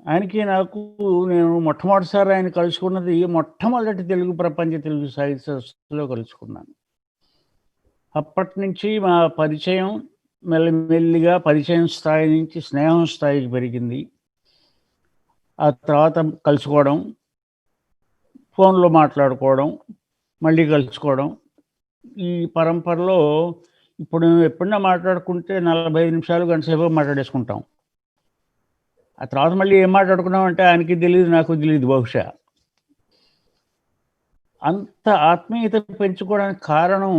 ఆయనకి నాకు నేను మొట్టమొదటిసారి ఆయన కలుసుకున్నది మొట్టమొదటి తెలుగు ప్రపంచ తెలుగు సాహిత్య సదస్సులో కలుసుకున్నాను. అప్పటినుంచి మా పరిచయం మెల్లిమెల్లిగా పరిచయం స్థాయి నుంచి స్నేహం స్థాయికి పెరిగింది. ఆ తర్వాత కలుసుకోవడం, ఫోన్‌లో మాట్లాడుకోవడం, మళ్ళీ కలుసుకోవడం. ఈ పరంపరలో ఇప్పుడు ఎప్పుడైనా మాట్లాడుకుంటే 45 నిమిషాలు, గంట సేపు మాట్లాడేసుకుంటాం. ఆ తర్వాత మళ్ళీ ఏం మాట్లాడుకున్నామంటే ఆయనకి తెలీదు, నాకు తెలీదు బహుశా. అంత ఆత్మీయత పెంచుకోవడానికి కారణం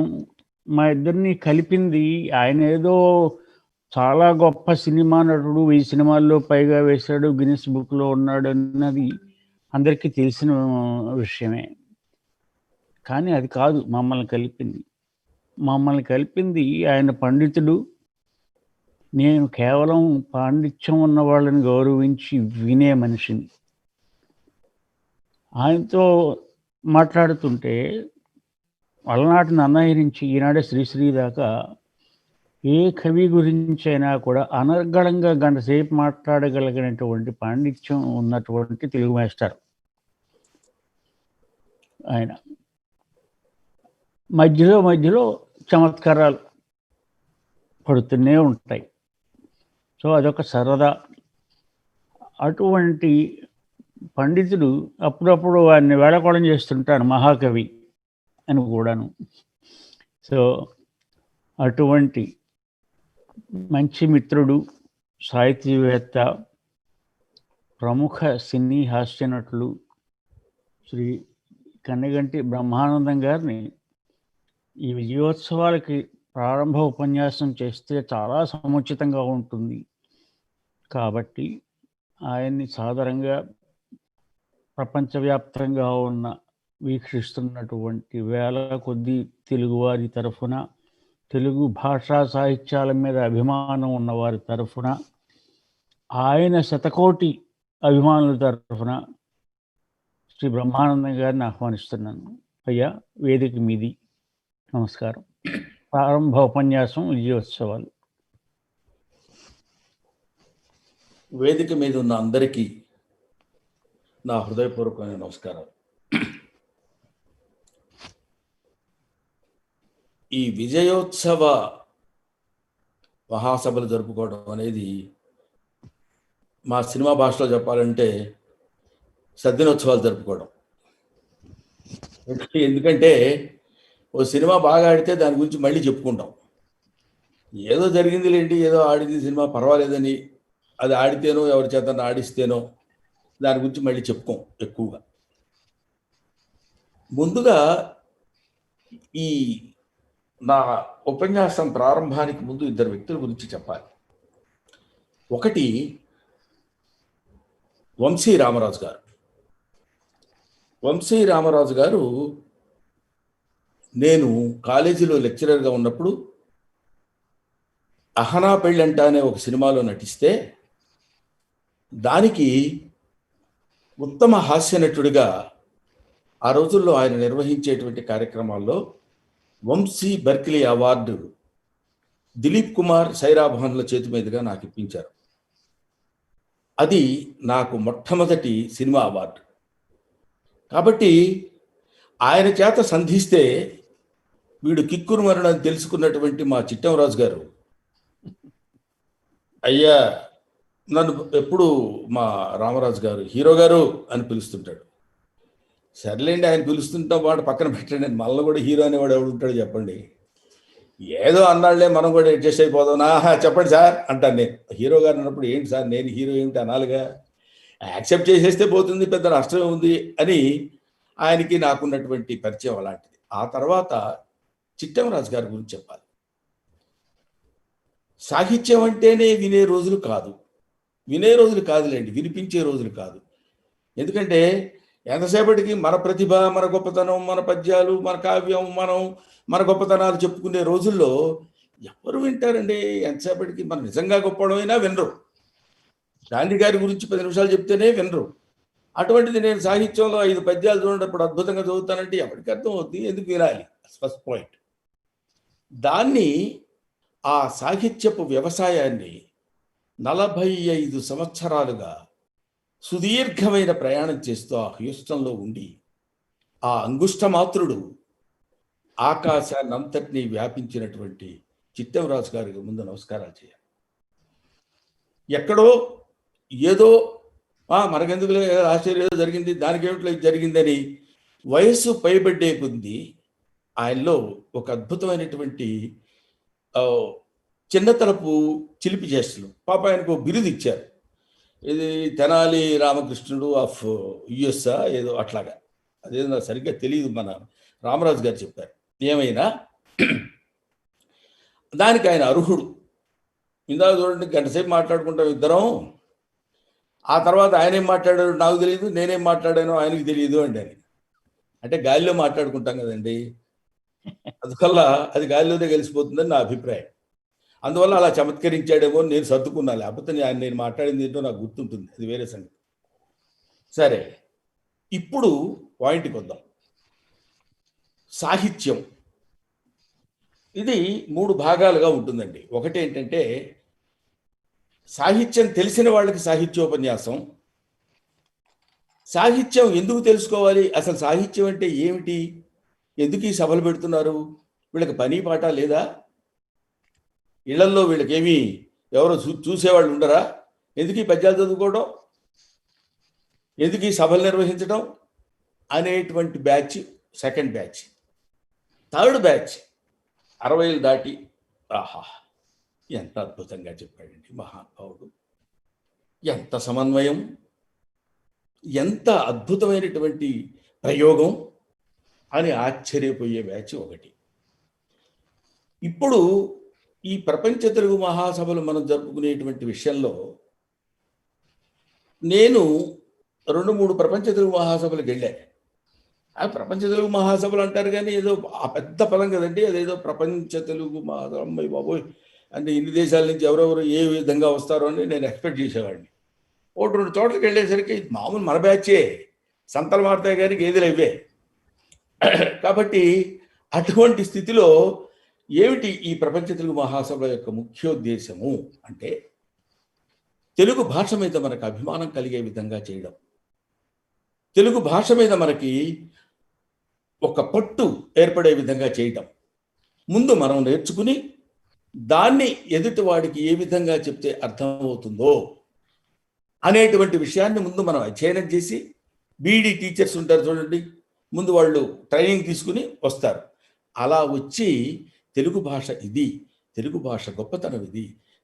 మా ఇద్దరిని కలిపింది ఆయనేదో చాలా గొప్ప సినిమా నటుడు, 1000 సినిమాల్లో పైగా వేశాడు, గిన్నిస్ బుక్‌లో ఉన్నాడన్నది అందరికీ తెలిసిన విషయమే. కానీ అది కాదు మమ్మల్ని కలిపింది. మమ్మల్ని కలిపింది ఆయన పండితుడు. నేను కేవలం పాండిత్యం ఉన్న వాళ్ళని గౌరవించి వినే మనిషిని. ఆయనతో మాట్లాడుతుంటే అలనాటి నన్నయ్య నుంచి ఈనాడే శ్రీశ్రీ దాకా ఏ కవి గురించైనా కూడా అనర్గళంగా గంట సేపు మాట్లాడగలిగినటువంటి పాండిత్యం ఉన్నటువంటి తెలుగు మాస్టర్ ఆయన. మధ్యలో మధ్యలో చమత్కారాలు పడుతూనే ఉంటాయి. సో అదొక సరదా. అటువంటి పండితుడు అప్పుడప్పుడు ఆయన్ని వేళాకోళం చేస్తుంటాను మహాకవి అని కూడాను. సో అటువంటి మంచి మిత్రుడు, సాహితీవేత్త, ప్రముఖ సినీ హాస్య నటులు శ్రీ కన్నెగంటి బ్రహ్మానందం గారిని ఈ విజయోత్సవాలకి ప్రారంభ ఉపన్యాసం చేస్తే చాలా సముచితంగా ఉంటుంది. కాబట్టి ఆయన్ని సాదరంగా ప్రపంచవ్యాప్తంగా ఉన్న వీక్షిస్తున్నటువంటి వేల కొద్దీ తెలుగువారి తరఫున, తెలుగు భాషా సాహిత్యాల మీద అభిమానం ఉన్నవారి తరఫున, ఆయన శతకోటి అభిమానుల తరఫున శ్రీ బ్రహ్మానందం గారిని ఆహ్వానిస్తున్నాను. అయ్యా, వేదిక మీది. నమస్కారం. ప్రారంభ ఉపన్యాసం విజయోత్సవాలు. వేదిక మీద ఉన్న అందరికీ నా హృదయపూర్వకమైన నమస్కారాలు. ఈ విజయోత్సవ మహాసభలు జరుపుకోవడం అనేది మా సినిమా భాషలో చెప్పాలంటే సద్దినోత్సవాలు జరుపుకోవడం. ఎందుకంటే ఓ సినిమా బాగా ఆడితే దాని గురించి మళ్ళీ చెప్పుకుంటాం. ఏదో జరిగింది లేండి, ఏదో ఆడింది సినిమా పర్వాలేదని, అది ఆడితేనో ఎవరి చేత ఆడిస్తేనో దాని గురించి మళ్ళీ చెప్పుకోం ఎక్కువగా. ముందుగా ఈ నా ఉపన్యాసం ప్రారంభానికి ముందు ఇద్దరు వ్యక్తుల గురించి చెప్పాలి. ఒకటి వంశీ రామరాజు గారు. వంశీ రామరాజు గారు నేను కాలేజీలో లెక్చరర్గా ఉన్నప్పుడు అహనా పెళ్ళంట అనే ఒక సినిమాలో నటిస్తే దానికి ఉత్తమ హాస్య నటుడిగా ఆ రోజుల్లో ఆయన నిర్వహించేటువంటి కార్యక్రమాల్లో వంశీ బర్కిలీ అవార్డు దిలీప్ కుమార్ సైరాభాన్ల చేతి మీదుగా నాకు ఇప్పించారు. అది నాకు మొట్టమొదటి సినిమా అవార్డు. కాబట్టి ఆయన చేత సంధిస్తే వీడు కిక్కురు మరణని తెలుసుకున్నటువంటి మా చిట్టంరాజు గారు, అయ్యా నన్ను ఎప్పుడు మా రామరాజు గారు హీరో గారు అని పిలుస్తుంటాడు. సర్లేండి, ఆయన పిలుస్తుంటాం వాడు పక్కన పెట్టండి, మళ్ళీ కూడా హీరో అనేవాడు ఎవడు ఉంటాడు చెప్పండి. ఏదో అన్నాళ్లే మనం కూడా అడ్జస్ట్ అయిపోదాం. చెప్పండి సార్ అంటాను నేను. హీరో గారు అన్నప్పుడు ఏంటి సార్ నేను హీరో ఏమిటి అనాలిగా, యాక్సెప్ట్ చేసేస్తే పోతుంది, పెద్ద నష్టమే ఉంది అని ఆయనకి నాకున్నటువంటి పరిచయం అలాంటిది. ఆ తర్వాత చిట్టంరాజు గారి గురించి చెప్పాలి. సాహిత్యం అంటేనే వినే రోజులు కాదు, వినే రోజులు కాదులేండి, వినిపించే రోజులు కాదు. ఎందుకంటే ఎంతసేపటికి మన ప్రతిభ, మన గొప్పతనం, మన పద్యాలు, మన కావ్యం, మన గొప్పతనాలు చెప్పుకునే రోజుల్లో ఎవరు వింటారండి? ఎంతసేపటికి మనం నిజంగా గొప్పడమైనా వినరు. గాంధీ గారి గురించి 10 నిమిషాలు చెప్తేనే వినరు. అటువంటిది నేను సాహిత్యంలో 5 పద్యాలు చూడేటప్పుడు అద్భుతంగా చదువుతానంటే ఎవరికి అర్థం అవుతుంది? ఎందుకు వినాలి? First point. దాన్ని, ఆ సాహిత్యపు వ్యవసాయాన్ని 45 సంవత్సరాలుగా సుదీర్ఘమైన ప్రయాణం చేస్తూ ఆ హ్యూస్టన్లో ఉండి ఆ అంగుష్టమాత్రుడు ఆకాశాన్ని అంతటినీ వ్యాపించినటువంటి చిట్టెమరాజు గారికి ముందు నమస్కారాలు చేయాలి. ఎక్కడో ఏదో మనకెందుకు ఆశ్చర్యం జరిగింది, దానికి ఏమిట్లో జరిగిందని వయస్సు పైబడ్డే కొద్ది ఆయనలో ఒక అద్భుతమైనటువంటి చిన్నతనపు చిలిపి చేష్టలు. పాప ఆయనకు బిరుదు ఇచ్చారు, ఇది తెనాలి రామకృష్ణుడు ఆఫ్ యుఎస్ఆ ఏదో అట్లాగా, అదేదో నాకు సరిగ్గా తెలియదు, మన రామరాజు గారు చెప్పారు. ఏమైనా దానికి ఆయన అర్హుడు. ఇందాక చూడండి, గంటసేపు మాట్లాడుకుంటాం ఇద్దరం, ఆ తర్వాత ఆయన ఏం మాట్లాడాడు నాకు తెలియదు, నేనేం మాట్లాడానో ఆయనకి తెలియదు అండి. అని అంటే గాలిలో మాట్లాడుకుంటాం కదండి, అందువల్ల అది గాలిలోనే కలిసిపోతుందని నా అభిప్రాయం. అందువల్ల అలా చమత్కరించాడేమో నేను సర్దుకున్నా, లేకపోతే నేను మాట్లాడింది ఏంటో నాకు గుర్తుంటుంది, అది వేరే సంగతి. సరే, ఇప్పుడు పాయింట్కి వద్దాం. సాహిత్యం ఇది 3 భాగాలుగా ఉంటుందండి. ఒకటి ఏంటంటే సాహిత్యం తెలిసిన వాళ్ళకి సాహిత్యోపన్యాసం. సాహిత్యం ఎందుకు తెలుసుకోవాలి, అసలు సాహిత్యం అంటే ఏమిటి, ఎందుకు ఈ సభలు పెడుతున్నారు, వీళ్ళకి పని పాట లేదా, ఇళ్లల్లో వీళ్ళకేమీ ఎవరో చూసేవాళ్ళు ఉండరా, ఎందుకు ఈ పద్యాలు చదువుకోవడం, ఎందుకు ఈ సభలు నిర్వహించడం అనేటువంటి batch second batch. Third batch 60 దాటి, ఆహా ఎంత అద్భుతంగా చెప్పాడండి మహానుభావుడు, ఎంత సమన్వయం, ఎంత అద్భుతమైనటువంటి ప్రయోగం అని ఆశ్చర్యపోయే బ్యాచ్ ఒకటి. ఇప్పుడు ఈ ప్రపంచ తెలుగు మహాసభలు మనం జరుపుకునేటువంటి విషయంలో నేను 2-3 ప్రపంచ తెలుగు మహాసభలకు వెళ్ళాను. ఆ ప్రపంచ తెలుగు మహాసభలు అంటారు కానీ ఏదో ఆ పెద్ద పదం కదండి, అదేదో ప్రపంచ తెలుగు మహాసభ, అమ్మాయి బాబోయ్ అంటే ఇన్ని దేశాల నుంచి ఎవరెవరు ఏ విధంగా వస్తారో అని నేను ఎక్స్పెక్ట్ చేసేవాడిని. 1-2 చోట్లకి వెళ్ళేసరికి మామూలు మన బ్యాచే, సంతలు మారుతాయి కానీ గేదెలు ఇవే. కాబట్టి అటువంటి స్థితిలో ఏమిటి ఈ ప్రపంచ తెలుగు మహాసభ యొక్క ముఖ్యోద్దేశము అంటే తెలుగు భాష మీద మనకు అభిమానం కలిగే విధంగా చేయడం, తెలుగు భాష మీద మనకి ఒక పట్టు ఏర్పడే విధంగా చేయటం, ముందు మనం నేర్చుకుని దాన్ని ఎదుటి వాడికి ఏ విధంగా చెప్తే అర్థమవుతుందో అనేటువంటి విషయాన్ని ముందు మనం అధ్యయనం చేసి, బీఈడీ టీచర్స్ ఉంటారు చూడండి, ముందు వాళ్ళు ట్రైనింగ్ తీసుకుని వస్తారు. అలా వచ్చి తెలుగు భాష ఇది, తెలుగు భాష గొప్పతనం ఇది,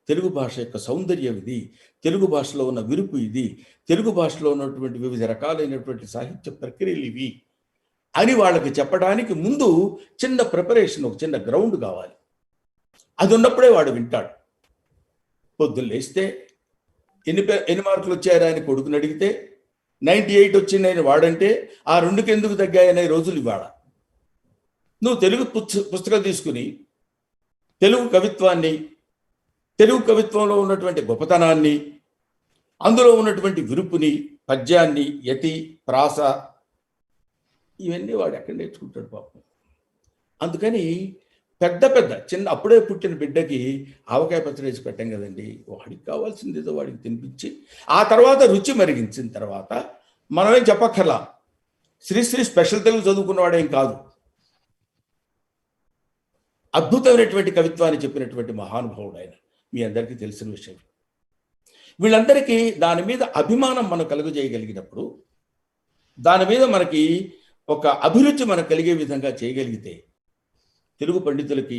తెలుగు భాష యొక్క సౌందర్యం ఇది, తెలుగు భాషలో ఉన్న విరుపు ఇది, తెలుగు భాషలో ఉన్నటువంటి వివిధ రకాలైనటువంటి సాహిత్య ప్రక్రియలు ఇవి అని వాళ్ళకి చెప్పడానికి ముందు చిన్న ప్రిపరేషన్, ఒక చిన్న గ్రౌండ్ కావాలి. అది ఉన్నప్పుడే వాడు వింటాడు. పొద్దున్న లేస్తే ఎన్ని మార్కులు వచ్చాయని ఆయన కొడుకుని అడిగితే 98 వచ్చిందని వాడంటే ఆ 2కి ఎందుకు తగ్గాయనే రోజులు ఇవాళ. నువ్వు తెలుగు పుస్తకం తీసుకుని తెలుగు కవిత్వాన్ని, తెలుగు కవిత్వంలో ఉన్నటువంటి గొప్పతనాన్ని, అందులో ఉన్నటువంటి విరుపుని, పద్యాన్ని, యతి, ప్రాస, ఇవన్నీ వాడు ఎక్కడ నేర్చుకుంటాడు పాపం. అందుకని పెద్ద పెద్ద చిన్న అప్పుడే పుట్టిన బిడ్డకి ఆవకాయ పచ్చడి వేసి పెట్టాం కదండి, వాడికి కావాల్సింది ఏదో వాడికి తినిపించి ఆ తర్వాత రుచి మరిగించిన తర్వాత మనమేం చెప్పక్కర్లా, శ్రీశ్రీ స్పెషల్ తెలుగు చదువుకున్నవాడేం కాదు, అద్భుతమైనటువంటి కవిత్వాన్ని చెప్పినటువంటి మహానుభావుడు ఆయన, మీ అందరికీ తెలిసిన విషయం. వీళ్ళందరికీ దాని మీద అభిమానం మనం కలుగజేయగలిగినప్పుడు, దాని మీద మనకి ఒక అభిరుచి మనకు కలిగే విధంగా చేయగలిగితే తెలుగు పండితులకి,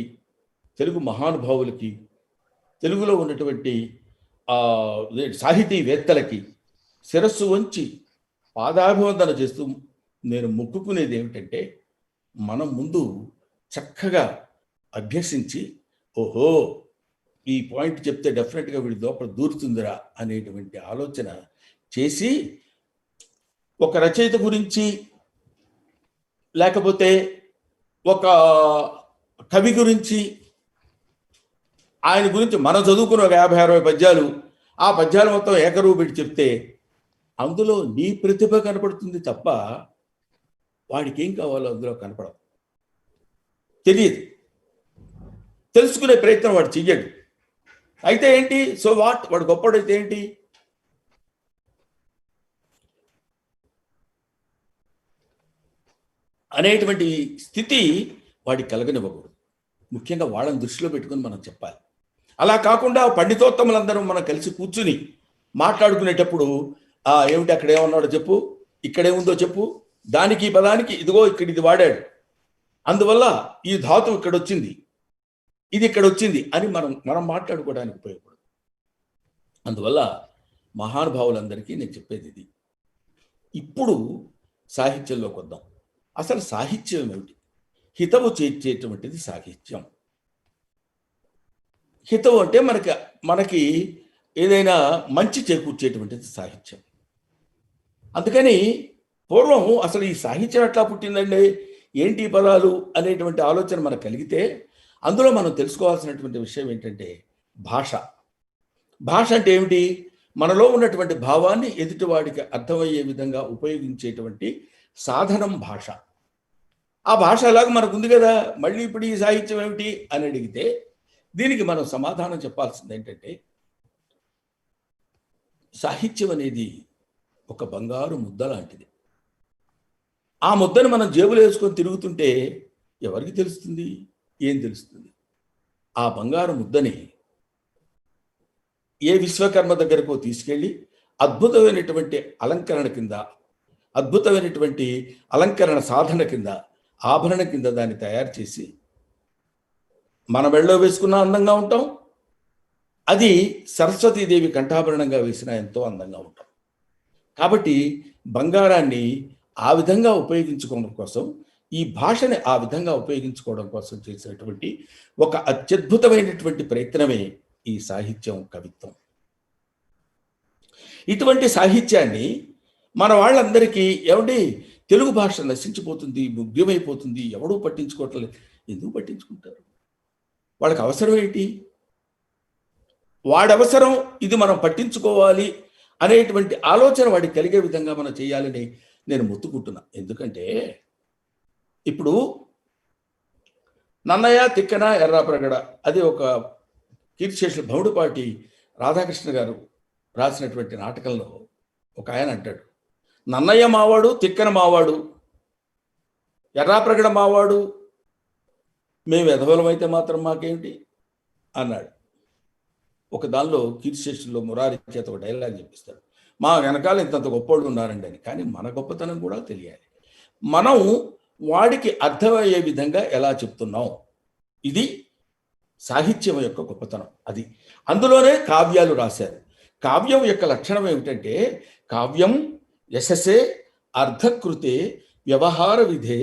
తెలుగు మహానుభావులకి, తెలుగులో ఉన్నటువంటి సాహితీవేత్తలకి శిరస్సు వంచి పాదాభివందన చేస్తూ నేను మొక్కుకునేది ఏమిటంటే, మనం ముందు చక్కగా అభ్యసించి, ఓహో ఈ పాయింట్ చెప్తే డెఫినెట్గా వీడి లోపల దూరుతుందిరా అనేటువంటి ఆలోచన చేసి, ఒక రచయిత గురించి లేకపోతే ఒక కవి గురించి, ఆయన గురించి మనం చదువుకున్న ఒక 50-60 పద్యాలు, ఆ పద్యాలు మొత్తం ఏకరువు పెట్టి చెప్తే అందులో నీ ప్రతిభ కనపడుతుంది తప్ప వాడికి ఏం కావాలో అందులో కనపడదు, తెలియదు, తెలుసుకునే ప్రయత్నం వాడు చెయ్యడు. అయితే ఏంటి, సో వాట్, వాడు గొప్పడైతే ఏంటి, అనేటువంటి స్థితి వాడికి కలగనివ్వకూడదు. ముఖ్యంగా వాళ్ళని దృష్టిలో పెట్టుకుని మనం చెప్పాలి. అలా కాకుండా పండితోత్తములందరం మనం కలిసి కూర్చుని మాట్లాడుకునేటప్పుడు ఏమిటి అక్కడ ఏమన్నాడో చెప్పు, ఇక్కడేముందో చెప్పు, దానికి ఈ పదానికి ఇదిగో ఇక్కడ ఇది వాడాడు, అందువల్ల ఈ ధాతువు ఇక్కడ వచ్చింది, ఇది ఇక్కడ వచ్చింది అని మనం మాట్లాడుకోవడానికి ఉపయోగపడదు. అందువల్ల మహానుభావులందరికీ నేను చెప్పేది ఇది. ఇప్పుడు సాహిత్యంలోకి వద్దాం. అసలు సాహిత్యం ఏమిటి? హితవు చేర్చేటువంటిది సాహిత్యం. హితవు అంటే మనకి ఏదైనా మంచి చేకూర్చేటువంటిది సాహిత్యం. అందుకని పూర్వం అసలు ఈ సాహిత్యం ఎట్లా పుట్టిందండి, ఏంటి పదాలు అనేటువంటి ఆలోచన మనకు కలిగితే అందులో మనం తెలుసుకోవాల్సినటువంటి విషయం ఏంటంటే భాష. భాష అంటే ఏమిటి? మనలో ఉన్నటువంటి భావాన్ని ఎదుటివాడికి అర్థమయ్యే విధంగా ఉపయోగించేటువంటి సాధనం భాష. ఆ భాష అలాగే మనకు ఉంది కదా, మళ్ళీ ఇప్పుడు ఈ సాహిత్యం ఏమిటి అని అడిగితే దీనికి మనం సమాధానం చెప్పాల్సింది ఏంటంటే సాహిత్యం అనేది ఒక బంగారు ముద్ద లాంటిది. ఆ ముద్దను మనం జేబులో వేసుకొని తిరుగుతుంటే ఎవరికి తెలుస్తుంది? ఏం తెలుస్తుంది? ఆ బంగారు ముద్దని ఏ విశ్వకర్మ దగ్గరకు తీసుకెళ్ళి అద్భుతమైనటువంటి అలంకరణ కింద, అద్భుతమైనటువంటి అలంకరణ సాధన కింద, ఆభరణ కింద దాన్ని తయారు చేసి మన మెడలో వేసుకున్న అందంగా ఉంటాం, అది సరస్వతీదేవి కంఠాభరణంగా వేసినా ఎంతో అందంగా ఉంటాం. కాబట్టి బంగారాన్ని ఆ విధంగా ఉపయోగించుకోవడం కోసం, ఈ భాషని ఆ విధంగా ఉపయోగించుకోవడం కోసం చేసినటువంటి ఒక అత్యద్భుతమైనటువంటి ప్రయత్నమే ఈ సాహిత్యం, కవిత్వం. ఇటువంటి సాహిత్యాన్ని మన వాళ్ళందరికీ ఏమండి తెలుగు భాష నశించిపోతుంది, ముగ్ధమైపోతుంది, ఎవడూ పట్టించుకోవట్లేదు. ఎందుకు పట్టించుకుంటారు? వాళ్ళకి అవసరం ఏంటి? వాడి అవసరం ఇది మనం పట్టించుకోవాలి అనేటువంటి ఆలోచన వాడికి కలిగే విధంగా మనం చేయాలని నేను మొత్తుకుంటున్నా. ఎందుకంటే ఇప్పుడు నన్నయ్య తిక్కన ఎర్రాప్రగడ అది ఒక కీర్తిశేషులు భౌడుపాటి రాధాకృష్ణ గారు రాసినటువంటి నాటకంలో ఒక ఆయన అంటాడు, నన్నయ్య మావాడు, తిక్కన మావాడు, ఎర్రాప్రగడ మావాడు, మేము ఎదవలమైతే మాత్రం మాకేమిటి అన్నాడు. ఒక దానిలో కీర్తిశేషుల్లో మురారి చేత ఒక డైలాగ్ చెప్పిస్తాడు, మా వెనకాల ఇంతంత గొప్పోళ్ళు ఉన్నారండి అని. కానీ మన గొప్పతనం కూడా తెలియాలి. మనం వాడికి అర్థమయ్యే విధంగా ఎలా చెప్తున్నాం, ఇది సాహిత్యం యొక్క గొప్పతనం. అది అందులోనే కావ్యాలు రాశారు. కావ్యం యొక్క లక్షణం ఏమిటంటే కావ్యం యశసే అర్థకృతే వ్యవహార విధే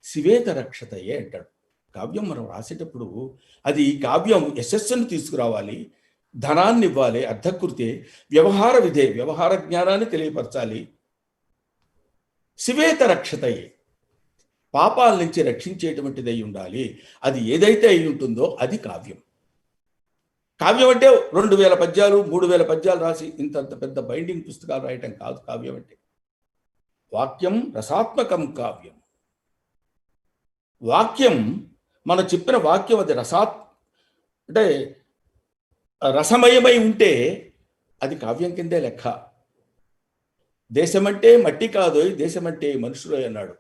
శివేత రక్షతయే అంటాడు. కావ్యం మనం రాసేటప్పుడు అది కావ్యం యశస్సును తీసుకురావాలి, ధనాన్ని ఇవ్వాలి, అర్థకృతే వ్యవహార విధే వ్యవహార జ్ఞానాన్ని తెలియపరచాలి, శివేత రక్షతయే పాపాల నుంచి రక్షించేటువంటిదై ఉండాలి. అది ఏదైతే అయి ఉంటుందో అది కావ్యం. కావ్యం అంటే 2000 పద్యాలు 3000 పద్యాలు రాసి ఇంతంత పెద్ద బైండింగ్ పుస్తకాలు రాయటం కాదు కావ్యం అంటే. వాక్యం రసాత్మకం కావ్యం. వాక్యం మనం చెప్పిన వాక్యం అది అంటే రసమయమై ఉంటే అది కావ్యం కిందే లెక్క. దేశమంటే మట్టి కాదోయ్, దేశమంటే మనుషులు అన్నాడు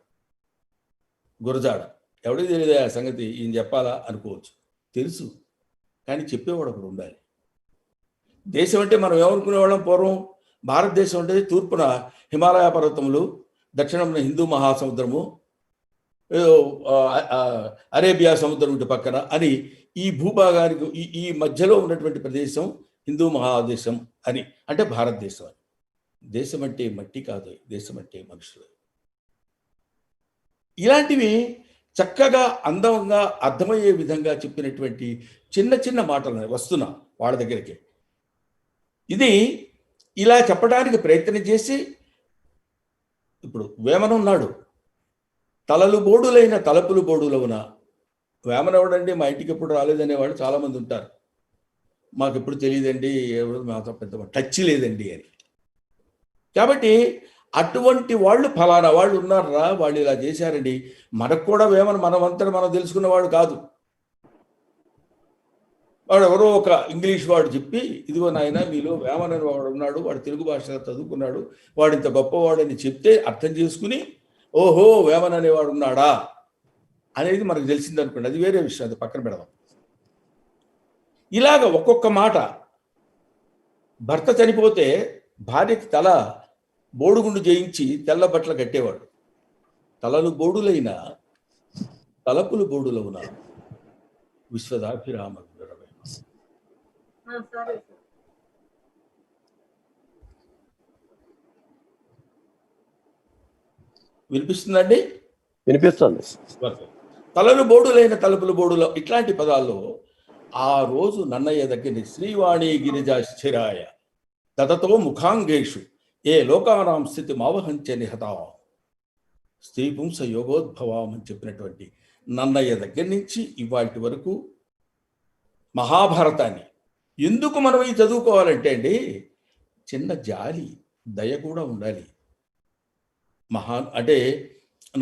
గురజాడ. ఎవడికి తెలియదు ఆ సంగతి, ఈయన చెప్పాలా అనుకోవచ్చు. తెలుసు, కానీ చెప్పేవాడు ఒకడు ఉండాలి. దేశం అంటే మనం ఏమనుకునేవాళ్ళం పూర్వం? భారతదేశం అంటే తూర్పున హిమాలయ పర్వతములు, దక్షిణమున హిందూ మహాసముద్రము, అరేబియా సముద్రం ఇటు పక్కన అని ఈ భూభాగానికి ఈ మధ్యలో ఉన్నటువంటి ప్రదేశం హిందూ మహాదేశం అని, అంటే భారతదేశం అని. దేశం అంటే మట్టి కాదు, దేశం అంటే మనుషులు. ఇలాంటివి చక్కగా అందంగా అర్థమయ్యే విధంగా చెప్పినటువంటి చిన్న చిన్న మాటలు వస్తున్నా వాళ్ళ దగ్గరికి. ఇది ఇలా చెప్పడానికి ప్రయత్నం చేసి ఇప్పుడు వేమన ఉన్నాడు, తలలు బోడులైన తలపులు బోడులవున. వేమన ఎవడండి, మా ఇంటికి ఎప్పుడు రాలేదనేవాళ్ళు చాలామంది ఉంటారు. మాకు ఎప్పుడు తెలియదండి, ఎవరు మాతో పెద్ద టచ్ లేదండి అని. కాబట్టి అటువంటి వాళ్ళు ఫలానా వాళ్ళు ఉన్నారా, వాళ్ళు ఇలా చేశారండి. మనకు కూడా వేమన మనమంతా మనం తెలుసుకున్నవాడు కాదు. వాడు ఎవరో ఒక ఇంగ్లీష్ వాడు చెప్పి, ఇదిగో నాయన మీలో వేమన వాడు ఉన్నాడు, వాడు తెలుగు భాష చదువుకున్నాడు, వాడు ఇంత గొప్పవాడని చెప్తే అర్థం చేసుకుని ఓహో వేమన అనేవాడు ఉన్నాడా అనేది మనకు తెలిసింది అనుకోండి, అది వేరే విషయం, అది పక్కన పెడదాం. ఇలాగ ఒక్కొక్క మాట, భర్త చనిపోతే భార్యకి తల బోడుగుండు చేయించి తెల్ల బట్టలు కట్టేవాడు. తలలు బోడులైన తలపులు బోడులవున విశ్వదాభిరామ వినురవేమ. వినిపిస్తుందండి? వినిపిస్తుంది. తలలు బోడులైన తలుపులు బోడుల, ఇట్లాంటి పదాల్లో ఆ రోజు నన్నయ్య దగ్గర శ్రీవాణి గిరిజాశ్చిరాయ తతతో ముఖాంగేషు ఏ లోకానాం స్థితి మావహంచ నిహతా స్త్రీ పుంస యోగోద్భవం అని చెప్పినటువంటి నన్నయ్య దగ్గర నుంచి ఇవాటి వరకు మహాభారతాన్ని ఎందుకు మనం ఈ చదువుకోవాలంటే అండి, చిన్న జాలి, దయ కూడా ఉండాలి. అంటే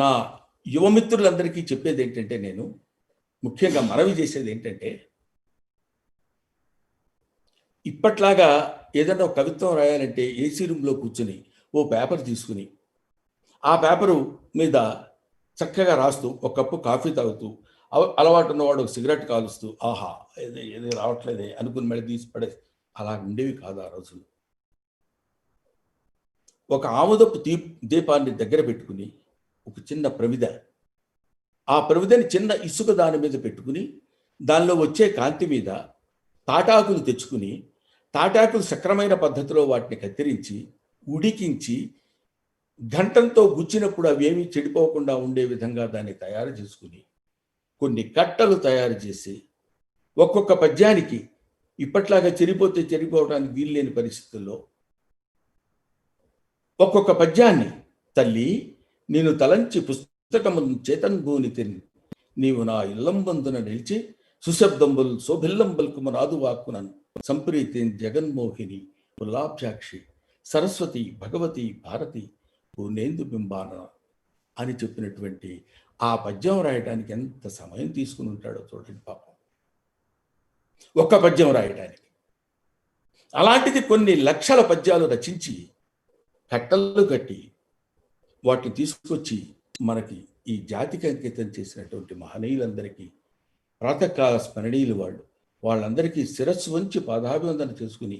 నా యువమిత్రులందరికీ చెప్పేది ఏంటంటే, నేను ముఖ్యంగా మనవి చేసేది ఏంటంటే, ఇప్పట్లాగా ఏదైనా ఒక కవిత్వం రాయాలంటే ఏసీ రూమ్లో కూర్చుని ఓ పేపర్ తీసుకుని ఆ పేపరు మీద చక్కగా రాస్తూ ఒక కప్పు కాఫీ తాగుతూ అలవాటు ఉన్నవాడు ఒక సిగరెట్ కాలుస్తూ ఆహా ఏది రావట్లేదే అనుకుని మళ్ళీ తీసి పడే అలా ఉండేవి కాదు ఆ రోజులు. ఒక ఆముదపు దీపాన్ని దగ్గర పెట్టుకుని ఒక చిన్న ప్రమిద, ఆ ప్రమిదని చిన్న ఇసుక దాని మీద పెట్టుకుని దానిలో వచ్చే కాంతి మీద తాటాకులు తెచ్చుకుని, తాటాకులు సక్రమైన పద్ధతిలో వాటిని కత్తిరించి ఉడికించి గంటంతో గుచ్చినప్పుడు అవేమీ చెడిపోకుండా ఉండే విధంగా దాన్ని తయారు చేసుకుని కొన్ని కట్టలు తయారు చేసి ఒక్కొక్క పద్యానికి ఇప్పట్లాగా చెరిపోతే చెరిపోవడానికి వీల్లేని పరిస్థితుల్లో ఒక్కొక్క పద్యాన్ని తల్లి నేను తలంచి పుస్తకము చేతన్భూని తిని నీవు నా ఇల్లంబందున నిలిచి సుశబ్దంబుల్ శోభిల్లంబల్కు నాదు వాక్కునను సంప్రీతి జగన్మోహిని పుల్లాభ్యాక్షి సరస్వతి భగవతి భారతి పూర్ణేందు బింబాన అని చెప్పినటువంటి ఆ పద్యం రాయటానికి ఎంత సమయం తీసుకుని ఉంటాడో చూడండి పాపం, ఒక్క పద్యం రాయటానికి. అలాంటిది కొన్ని లక్షల పద్యాలు రచించి కట్టలు కట్టి వాటిని తీసుకొచ్చి మనకి ఈ జాతికి అంకితం చేసినటువంటి మహనీయులందరికీ ప్రాతకాల స్మరణీయులు వాళ్ళందరికీ శిరస్సు వంచి పాదాభివందన చేసుకుని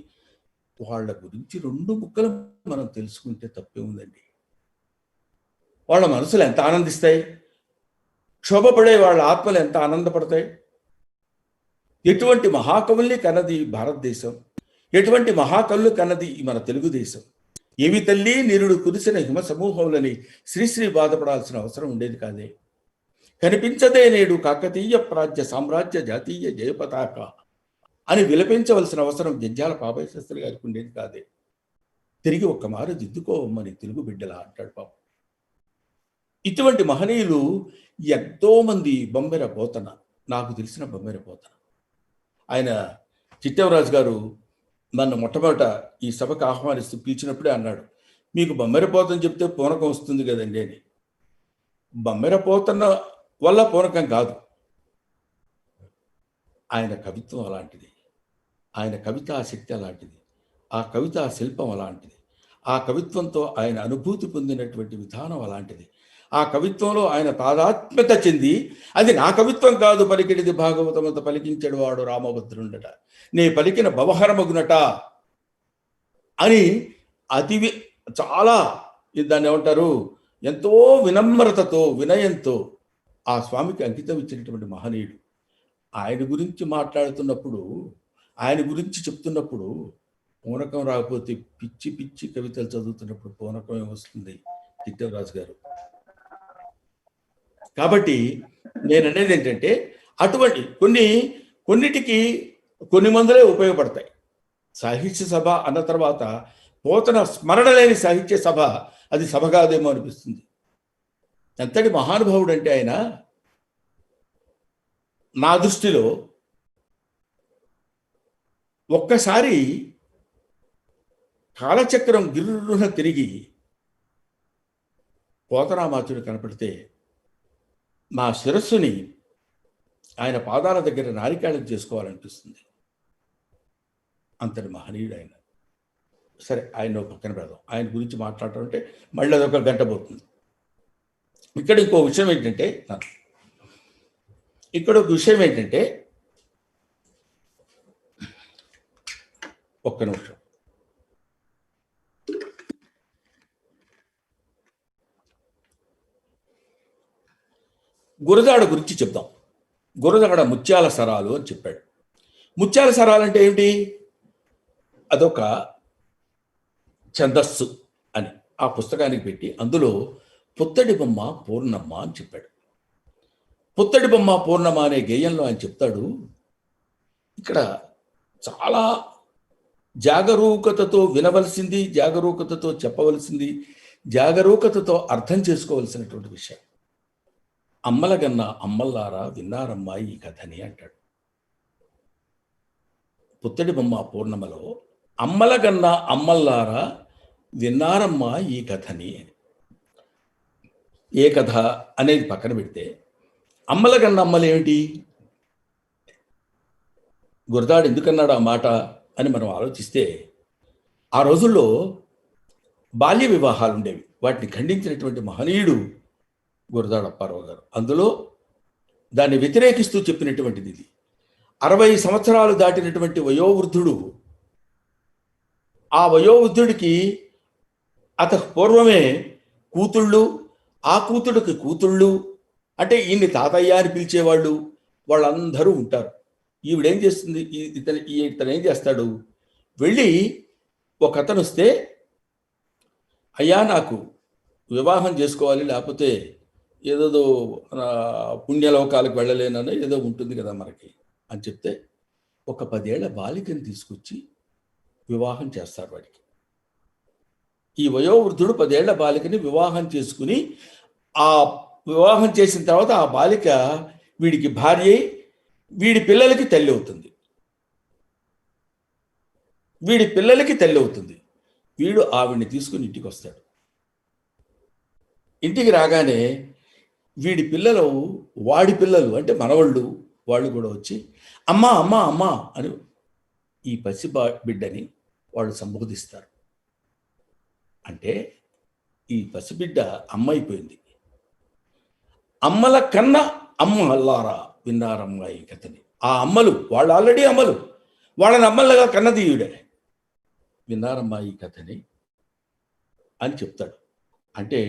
వాళ్ళ గురించి 2 ముక్కలు మనం తెలుసుకుంటే తప్పే ఉందండి. వాళ్ళ మనసులు ఎంత ఆనందిస్తాయి, క్షోభపడే వాళ్ళ ఆత్మలు ఎంత ఆనందపడతాయి. ఎటువంటి మహాకవుల్ని కన్నది భారతదేశం, ఎటువంటి మహాకవులు కన్నది మన తెలుగుదేశం. ఏవి తల్లి నిరుడు కురిసిన హిమ సమూహములని శ్రీశ్రీ బాధపడాల్సిన అవసరం ఉండేది కాదే. కనిపించదే నేడు కాకతీయ ప్రాజ్య సామ్రాజ్య జాతీయ జయపతాక అని విలపించవలసిన అవసరం జంజాల పాపయ్య శాస్త్రి గారికి ఉండేది కాదే. తిరిగి ఒక్క మారు దిద్దుకోవమ్మని తెలుగు బిడ్డలా అంటాడు పాపం. ఇటువంటి మహనీయులు ఎంతోమంది. బొమ్మెర పోతన, నాకు తెలిసిన బొమ్మెర పోతన, ఆయన చిట్టవరాజు గారు నన్ను మొట్టమొదట ఈ సభకు ఆహ్వానిస్తూ పిలిచినప్పుడే అన్నాడు, మీకు బొమ్మెర పోతన చెప్తే పూనకం వస్తుంది కదండి అని. బొమ్మెర పోతన వల్ల పూనకం కాదు, ఆయన కవిత్వం అలాంటిది, ఆయన కవితా శక్తి అలాంటిది, ఆ కవితా శిల్పం అలాంటిది, ఆ కవిత్వంతో ఆయన అనుభూతి పొందినటువంటి విధానం అలాంటిది, ఆ కవిత్వంలో ఆయన తాదాత్మ్యత చెంది అది నా కవిత్వం కాదు పలికిడిది భాగవతమంత పలికించడు వాడు రామభద్రుండట, నే పలికిన భవహరమగునట అని చాలా దాన్ని ఏమంటారు, ఎంతో వినమ్రతతో వినయంతో ఆ స్వామికి అంకితం ఇచ్చినటువంటి మహనీయుడు. ఆయన గురించి మాట్లాడుతున్నప్పుడు, ఆయన గురించి చెప్తున్నప్పుడు పూనకం రాకపోతే పిచ్చి పిచ్చి కవితలు చదువుతున్నప్పుడు పూనకం ఏమొస్తుంది చిట్టవరాజు గారు. కాబట్టి నేను అనేది ఏంటంటే, అటువంటి కొన్నిటికి కొన్ని మందులే ఉపయోగపడతాయి. సాహిత్య సభ అన్న తర్వాత పోతన స్మరణ లేని సాహిత్య సభ అది సభ కాదేమో అనిపిస్తుంది. ఎంతటి మహానుభావుడు అంటే ఆయన, నా దృష్టిలో ఒక్కసారి కాలచక్రం గిర్రున తిరిగి పోతనామాచుడు కనపడితే నా శిరస్సుని ఆయన పాదాల దగ్గర నారికేళం చేసుకోవాలనిపిస్తుంది. అంతటి మహనీయుడు ఆయన. సరే, ఆయన పక్కన పెడదాం. ఆయన గురించి మాట్లాడటం అంటే మళ్ళీ అదొక గంట పోతుంది. ఇక్కడ ఇంకో విషయం ఏంటంటే ఒక్క నిమిషం. గురజాడ గురించి చెప్దాం. గురజాడ ముత్యాల సరాలు అని చెప్పాడు. ముత్యాల సరాలు అంటే ఏమిటి? అదొక ఛందస్సు అని ఆ పుస్తకానికి పెట్టి అందులో పుత్తడి బొమ్మ పూర్ణమ్మ అని చెప్పాడు. పుత్తడి బొమ్మ పూర్ణమ్మ అనే గేయంలో ఆయన చెప్తాడు, ఇక్కడ చాలా జాగరూకతతో వినవలసింది, జాగరూకతతో చెప్పవలసింది, జాగరూకతతో అర్థం చేసుకోవలసినటువంటి విషయం. అమ్మలగన్న అమ్మల్లారా విన్నారమ్మా ఈ కథని అంటాడు. పుత్తడి బొమ్మ పూర్ణమలో అమ్మలగన్న అమ్మల్లారా విన్నారమ్మా ఈ కథని అని. ఏ కథ అనేది పక్కన పెడితే అమ్మలగన్న అమ్మలు ఏమిటి? గురదాడు ఎందుకన్నాడు ఆ మాట అని మనం ఆలోచిస్తే, ఆ రోజుల్లో బాల్య వివాహాలు ఉండేవి. వాటిని ఖండించినటువంటి మహనీయుడు గురదాడ అప్పారావు గారు. అందులో దాన్ని వ్యతిరేకిస్తూ చెప్పినటువంటిది ఇది. 60 సంవత్సరాలు దాటినటువంటి వయోవృద్ధుడు, ఆ వయోవృద్ధుడికి అతకు పూర్వమే కూతుళ్ళు, ఆ కూతుడికి కూతుళ్ళు, అంటే ఈయన్ని తాతయ్య అని పిలిచేవాళ్ళు, వాళ్ళందరూ ఉంటారు. ఈవిడేం చేస్తుంది, ఇతను ఏం చేస్తాడు, వెళ్ళి ఒక అతను వస్తే, అయ్యా నాకు వివాహం చేసుకోవాలి, లేకపోతే ఏదో పుణ్యలోకాలకు వెళ్ళలేనని ఏదో ఉంటుంది కదా మనకి అని చెప్తే, ఒక 10 ఏళ్ల బాలికని తీసుకొచ్చి వివాహం చేస్తారు వాడికి. ఈ వయోవృద్ధుడు 10 ఏళ్ల బాలికని వివాహం చేసుకుని, ఆ వివాహం చేసిన తర్వాత ఆ బాలిక వీడికి భార్య, వీడి పిల్లలకి తల్లి అవుతుంది. వీడు ఆవిడ్ని తీసుకుని ఇంటికి వస్తాడు. ఇంటికి రాగానే వీడి పిల్లలు, వాడి పిల్లలు అంటే మనవాళ్ళు, వాళ్ళు కూడా వచ్చి అమ్మా అమ్మా అమ్మా అని ఈ పసి బిడ్డని వాళ్ళు సంబోధిస్తారు. అంటే ఈ పసిబిడ్డ అమ్మ అయిపోయింది. అమ్మల కన్నా అమ్మల్లారా విన్నారమ్మ ఈ కథని. ఆ అమ్మలు, వాళ్ళు ఆల్రెడీ అమ్మలు, వాళ్ళని అమ్మలుగా కన్నదీయుడే, విన్నారమ్మ ఈ కథని అని చెప్తాడు. అంటే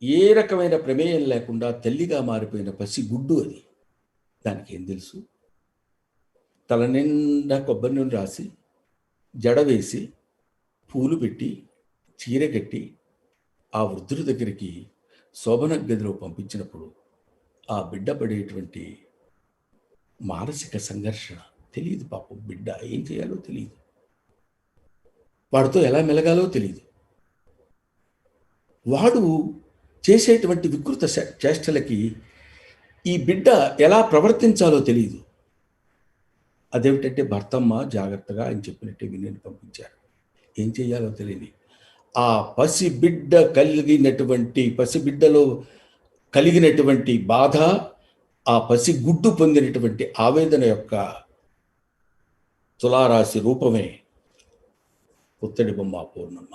ఏ రకమైన ప్రమేయం లేకుండా తల్లిగా మారిపోయిన పసి గుడ్డు అది. దానికి ఏం తెలుసు? తల నిండా కొబ్బరి నూనె రాసి, జడ వేసి, పూలు పెట్టి, చీర కట్టి ఆ వృద్ధుడి దగ్గరికి శోభన గదిలో పంపించినప్పుడు ఆ బిడ్డ పడేటువంటి మానసిక సంఘర్షణ తెలియదు. పాపం బిడ్డ ఏం చేయాలో తెలియదు, వాడితో ఎలా మెలగాలో తెలియదు. వాడు చేసేటువంటి వికృత చేష్టలకి ఈ బిడ్డ ఎలా ప్రవర్తించాలో తెలియదు. అదేమిటంటే భర్తమ్మ జాగ్రత్తగా అని చెప్పినట్టే విని పంపించారు. ఏం చేయాలో తెలియని ఆ పసిబిడ్డలో కలిగినటువంటి బాధ, ఆ పసి గుడ్డు పొందినటువంటి ఆవేదన యొక్క తులారాశి రూపమే పుత్తడి బొమ్మ పూర్ణమ్మ.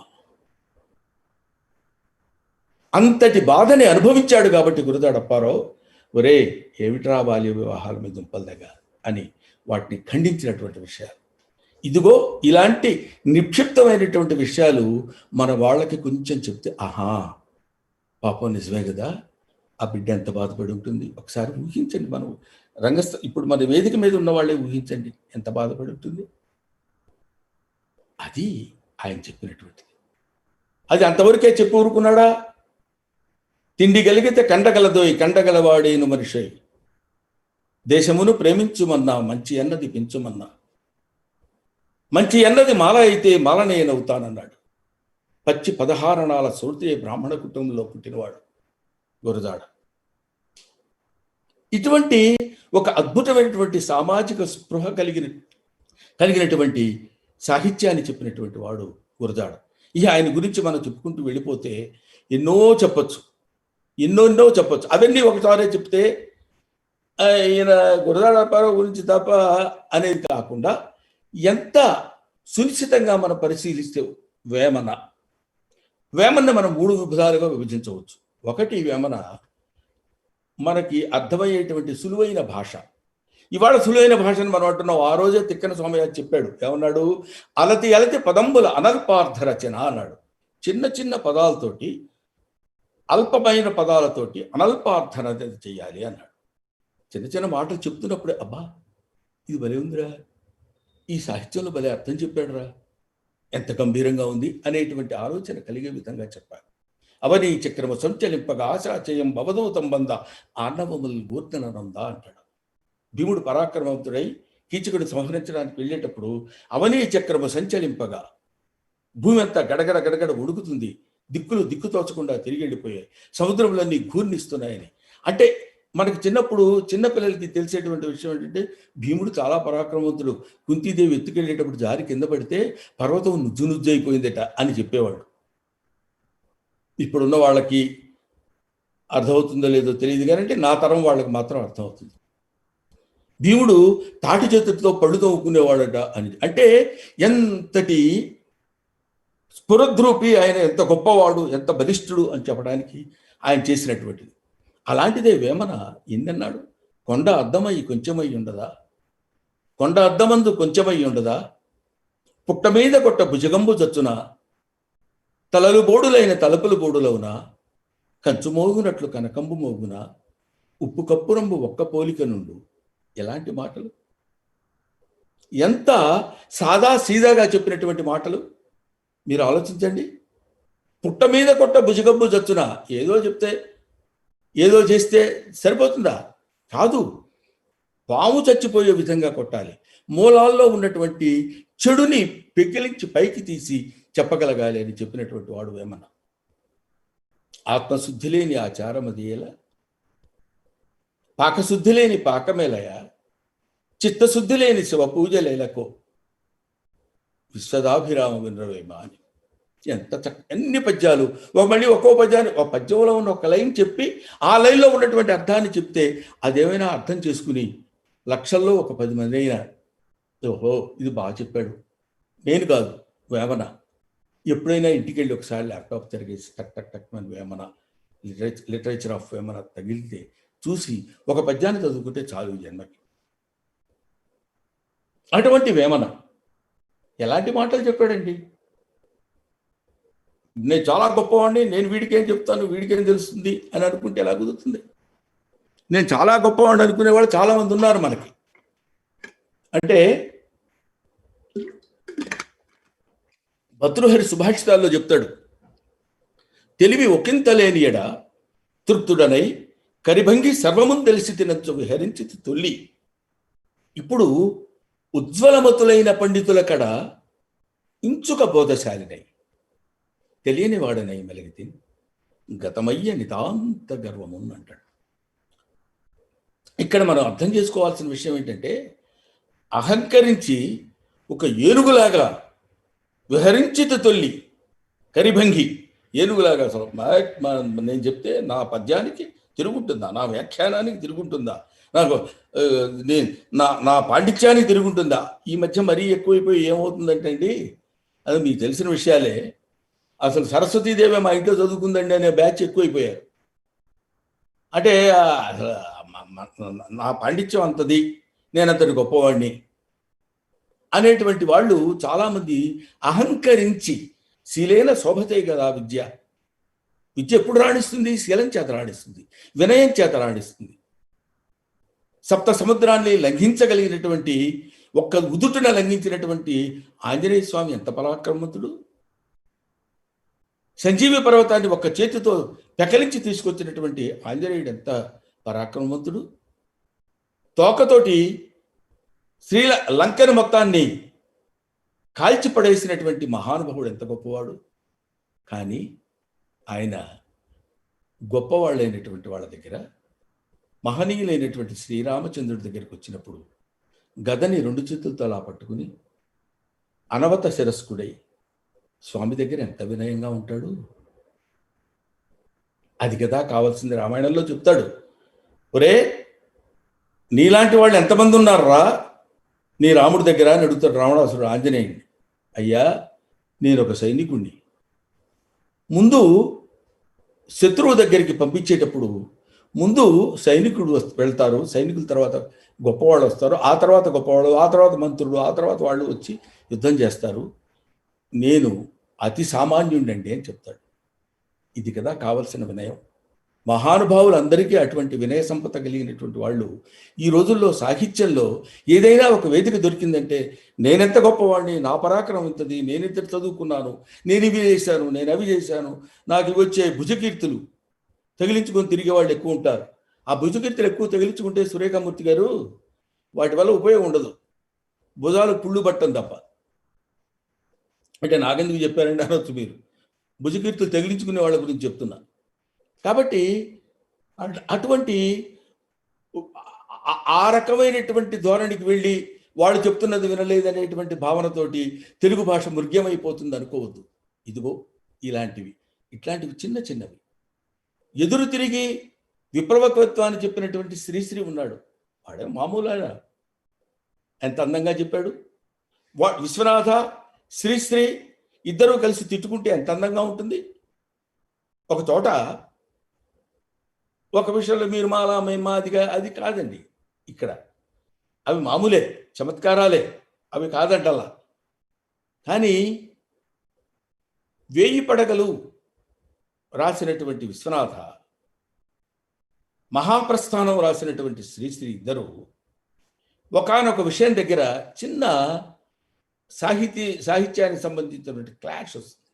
అంతటి బాధని అనుభవించాడు కాబట్టి గురదాడ అప్పారావు, ఒరే ఏమిట్రా బాల్య వివాహాల మీద దుంపల్దగా అని వాటిని ఖండించినటువంటి విషయాలు. ఇదిగో ఇలాంటి నిక్షిప్తమైనటువంటి విషయాలు మన వాళ్ళకి కొంచెం చెప్తే, ఆహా పాపం నిజమే కదా, ఆ బిడ్డ ఎంత బాధపడి ఉంటుంది. ఒకసారి ఊహించండి. మనం ఇప్పుడు మన వేదిక మీద ఉన్న వాళ్ళే ఊహించండి ఎంత బాధపడి ఉంటుంది. అది ఆయన చెప్పినటువంటిది. అది అంతవరకే చెప్పి ఊరుకున్నాడా? తిండి కలిగితే కండగలదోయ్ కండగలవాడేను మనిషి, దేశమును ప్రేమించుమన్నా మంచి అన్నది పెంచుమన్నా, మంచి అన్నది మాల అయితే మాలనేనవుతానన్నాడు. పచ్చి 16 అణాల సోడితే బ్రాహ్మణ కుటుంబంలో పుట్టినవాడు గురజాడ. ఇటువంటి ఒక అద్భుతమైనటువంటి సామాజిక స్పృహ కలిగినటువంటి సాహిత్యాన్ని చెప్పినటువంటి వాడు గురజాడ. ఇక ఆయన గురించి మనం చెప్పుకుంటూ వెళ్ళిపోతే ఎన్నో చెప్పచ్చు. అవన్నీ ఒకసారి చెప్తే ఈయన గురజాడ అప్పారావు గురించి తప్ప అనేది కాకుండా, ఎంత సునిశ్చితంగా మనం పరిశీలిస్తే వేమన్న మనం 3 విభాగాలుగా విభజించవచ్చు. ఒకటి వేమన మనకి అర్థమయ్యేటువంటి సులువైన భాష. ఇవాళ సులువైన భాషను మనం అంటున్నాం. ఆ రోజే తిక్కన సోమయ్య చెప్పాడు. ఏమన్నాడు? అలతి అలతి పదంబుల అనల్పార్థ రచన అన్నాడు. చిన్న చిన్న పదాలతోటి, అల్పమైన పదాలతోటి అనల్పార్థ రచన చెయ్యాలి అన్నాడు. చిన్న చిన్న మాటలు చెప్తున్నప్పుడే అబ్బా ఇది భలే ఉందిరా, ఈ సాహిత్యంలో భలే అర్థం చెప్పాడురా, ఎంత గంభీరంగా ఉంది అనేటువంటి ఆలోచన కలిగే విధంగా చెప్పాలి. అవని చక్రము సంచలింపగా ఆశాచయం భవదూతం బంద ఆర్ణవముల్ గూర్తనందా అంటాడు. భీముడు పరాక్రమవంతుడై కీచకుడు సంహరించడానికి వెళ్ళేటప్పుడు అవనీ చక్రము సంచలింపగా భూమి అంతా గడగడ గడగడ ఉడుకుతుంది, దిక్కులు దిక్కు తోచకుండా తిరిగి వెళ్ళిపోయాయి, సముద్రంలన్నీ ఘూర్నిస్తున్నాయని. అంటే మనకి చిన్నప్పుడు చిన్నపిల్లలకి తెలిసేటువంటి విషయం ఏంటంటే భీముడు చాలా పరాక్రమవంతుడు, కుంతీదేవి ఎత్తుకెళ్ళేటప్పుడు జారి కింద పడితే పర్వతం నుజ్జు నుజ్జు అయిపోయిందట అని చెప్పేవాడు. ఇప్పుడున్న వాళ్ళకి అర్థమవుతుందో లేదో తెలియదు, కానీ అంటే నా తరం వాళ్ళకి మాత్రం అర్థమవుతుంది. భీముడు తాటి చేతులతో పళ్ళు తవ్వుకునేవాడట అని. అంటే ఎంతటి స్ఫురద్రూపి ఆయన, ఎంత గొప్పవాడు, ఎంత బలిష్ఠుడు అని చెప్పడానికి ఆయన చేసినటువంటిది. అలాంటిదే వేమన ఎన్నన్నాడు? కొండ అద్దమై కొంచెమై ఉండదా, కొండ అద్దమందు కొంచెమై ఉండదా, పుట్ట మీద కొట్ట భుజగంబు జచ్చున, తలలు బోడులైన తలుపులు బోడులవున, కంచు మోగునట్లు కనకంబు మోగున, ఉప్పు కప్పురంబు ఒక్క పోలిక నుండు. ఎలాంటి మాటలు! ఎంత సాదా సీదాగా చెప్పినటువంటి మాటలు మీరు ఆలోచించండి. పుట్ట మీద కొట్ట భుజగంబు జచ్చున, ఏదో చెప్తే ఏదో చేస్తే సరిపోతుందా? కాదు, పాము చచ్చిపోయే విధంగా కొట్టాలి. మూలాల్లో ఉన్నటువంటి చెడుని పెకిలించి పైకి తీసి చెప్పగలగాలి అని చెప్పినటువంటి వాడు వేమన. ఆత్మశుద్ధి లేని ఆచారమది ఎలా, పాకశుద్ధి లేని పాకమేలయ, చిత్తశుద్ధి లేని శివ పూజలేలకో, విశ్వదాభిరామ వినరవేమ అని. ఎంత ఎన్ని పద్యాలు! మళ్ళీ ఒక్కో పద్యాన్ని, ఒక పద్యంలో ఉన్న ఒక లైన్ చెప్పి ఆ లైన్లో ఉన్నటువంటి అర్థాన్ని చెప్తే అదేమైనా అర్థం చేసుకుని లక్షల్లో ఒక 10 మంది అయినా ఓహో ఇది బాగా చెప్పాడు, నేను కాదు వేమన. ఎప్పుడైనా ఇంటికి వెళ్ళి ఒకసారి ల్యాప్టాప్ తిరిగేసి టక్ టక్ టక్ అని వేమన లిటరేచర్ ఆఫ్ వేమన తగిలితే చూసి ఒక పద్యాన్ని చదువుకుంటే చాలు జన్మకి. అటువంటి వేమన ఎలాంటి మాటలు చెప్పాడండి! నేను చాలా గొప్పవాడిని, నేను వీడికేం చెప్తాను, వీడికేం తెలుస్తుంది అని అనుకుంటే ఎలా కుదురుతుంది? నేను చాలా గొప్పవాడిని అనుకునేవాళ్ళు చాలామంది ఉన్నారు మనకి. అంటే భర్తృహరి సుభాషితాల్లో చెప్తాడు, తెలివి ఒకంత లేని ఎడ తృప్తుడనై కరిభంగి సర్వమున్ తెలిసి తినచ్చు విహరించి తొల్లి. ఇప్పుడు ఉజ్వలమతులైన పండితుల కడ ఇంచుక బోధశాలినై తెలియని వాడనై మెలిగితి గతమయ్య నితాంత గర్వమున్ అంటాడు. ఇక్కడ మనం అర్థం చేసుకోవాల్సిన విషయం ఏంటంటే అహంకరించి ఒక ఏనుగులాగా విహరించిత తొల్లి, కరిభంగి ఏనుగులాగా. అసలు నేను చెప్తే నా పద్యానికి తిరుగుంటుందా, నా వ్యాఖ్యానానికి తిరుగుంటుందా, నాకు నా పాండిత్యానికి తిరుగుంటుందా? ఈ మధ్య మరీ ఎక్కువైపోయి ఏమవుతుందంటే అండి, అది మీకు తెలిసిన విషయాలే. అసలు సరస్వతీదేవి మా ఇంట్లో చదువుకుందండి అనే బ్యాచ్ ఎక్కువైపోయారు. అంటే నా పాండిత్యం అంతది, నేనంతటి గొప్పవాడిని అనేటువంటి వాళ్ళు చాలామంది అహంకరించి, శీలైన శోభతే కదా విద్య. విద్య ఎప్పుడు రాణిస్తుంది? శీలం చేత రాణిస్తుంది, వినయం చేత రాణిస్తుంది. సప్త సముద్రాన్ని లంఘించగలిగినటువంటి, ఒక్క ఉదుటున లంఘించినటువంటి ఆంజనేయ స్వామి ఎంత పరాక్రమవంతుడు! సంజీవి పర్వతాన్ని ఒక్క చేతితో పెకలించి తీసుకొచ్చినటువంటి ఆంజనేయుడు ఎంత పరాక్రమవంతుడు! తోకతోటి లంకని మొత్తాన్ని కాల్చిపడేసినటువంటి మహానుభావుడు ఎంత గొప్పవాడు! కానీ ఆయన గొప్పవాళ్ళైనటువంటి వాళ్ళ దగ్గర, మహనీయులైనటువంటి శ్రీరామచంద్రుడి దగ్గరికి వచ్చినప్పుడు గదని 2 చేతులతో అలా పట్టుకుని అనవత శిరస్కుడై స్వామి దగ్గర ఎంత వినయంగా ఉంటాడు! అది కదా కావాల్సింది. రామాయణంలో చెప్తాడు, ఒరే నీలాంటి వాళ్ళు ఎంతమంది ఉన్నారా నీ రాముడి దగ్గర అని అడుగుతాడు రావణాసురుడు ఆంజనేయుడిని. అయ్యా నేను ఒక సైనికుణ్ణి, ముందు శత్రువు దగ్గరికి పంపించేటప్పుడు ముందు సైనికుడు వెళ్తారు, సైనికుల తర్వాత గొప్పవాళ్ళు వస్తారు, ఆ తర్వాత గొప్పవాళ్ళు, ఆ తర్వాత మంత్రులు, ఆ తర్వాత వాళ్ళు వచ్చి యుద్ధం చేస్తారు. నేను అతి సామాన్యుడండి అని చెప్తాడు. ఇది కదా కావలసిన వినయం. మహానుభావులందరికీ అటువంటి వినయ సంపద కలిగినటువంటి వాళ్ళు ఈ రోజుల్లో సాహిత్యంలో ఏదైనా ఒక వేదిక దొరికిందంటే నేనెంత గొప్పవాడిని, నా పరాక్రమం ఇంతది, నేనెంత చదువుకున్నాను, నేను ఇవి చేశాను, నేను అవి చేశాను, నాకు ఇవి వచ్చే భుజకీర్తులు తగిలించుకొని తిరిగే వాళ్ళు ఎక్కువ ఉంటారు. ఆ భుజకీర్తులు ఎక్కువ తగిలించుకుంటే సురేఖమూర్తి గారు వాటి వల్ల ఉపయోగం ఉండదు, భుజాలు పుళ్ళు పట్టం తప్ప. అంటే నాకెందుకు చెప్పారండి అనొచ్చు మీరు, భుజకీర్తులు తగిలించుకునే వాళ్ళ గురించి చెప్తున్నా. కాబట్టి అటువంటి ఆ రకమైనటువంటి ధోరణికి వెళ్ళి వాళ్ళు చెప్తున్నది వినలేదనేటువంటి భావనతోటి తెలుగు భాష మృగ్యమైపోతుంది అనుకోవద్దు. ఇదిగో ఇట్లాంటివి చిన్న చిన్నవి. ఎదురు తిరిగి విప్లవకత్వాన్ని చెప్పినటువంటి శ్రీశ్రీ ఉన్నాడు. వాడే మామూలు ఆయన, ఎంత అందంగా చెప్పాడు. విశ్వనాథ, శ్రీశ్రీ ఇద్దరూ కలిసి తిట్టుకుంటే ఎంత అందంగా ఉంటుంది. ఒక చోట ఒక విషయంలో మీరు మాలా మేమా అది కాదండి. ఇక్కడ అవి మామూలే, చమత్కారాలే, అవి కాదంటల్లా. కానీ 1000 పడగలు రాసినటువంటి విశ్వనాథ, మహాప్రస్థానం రాసినటువంటి శ్రీశ్రీ ఇద్దరు ఒకానొక విషయం దగ్గర చిన్న సాహిత్యానికి సంబంధించినటువంటి క్లాష్ వస్తుంది.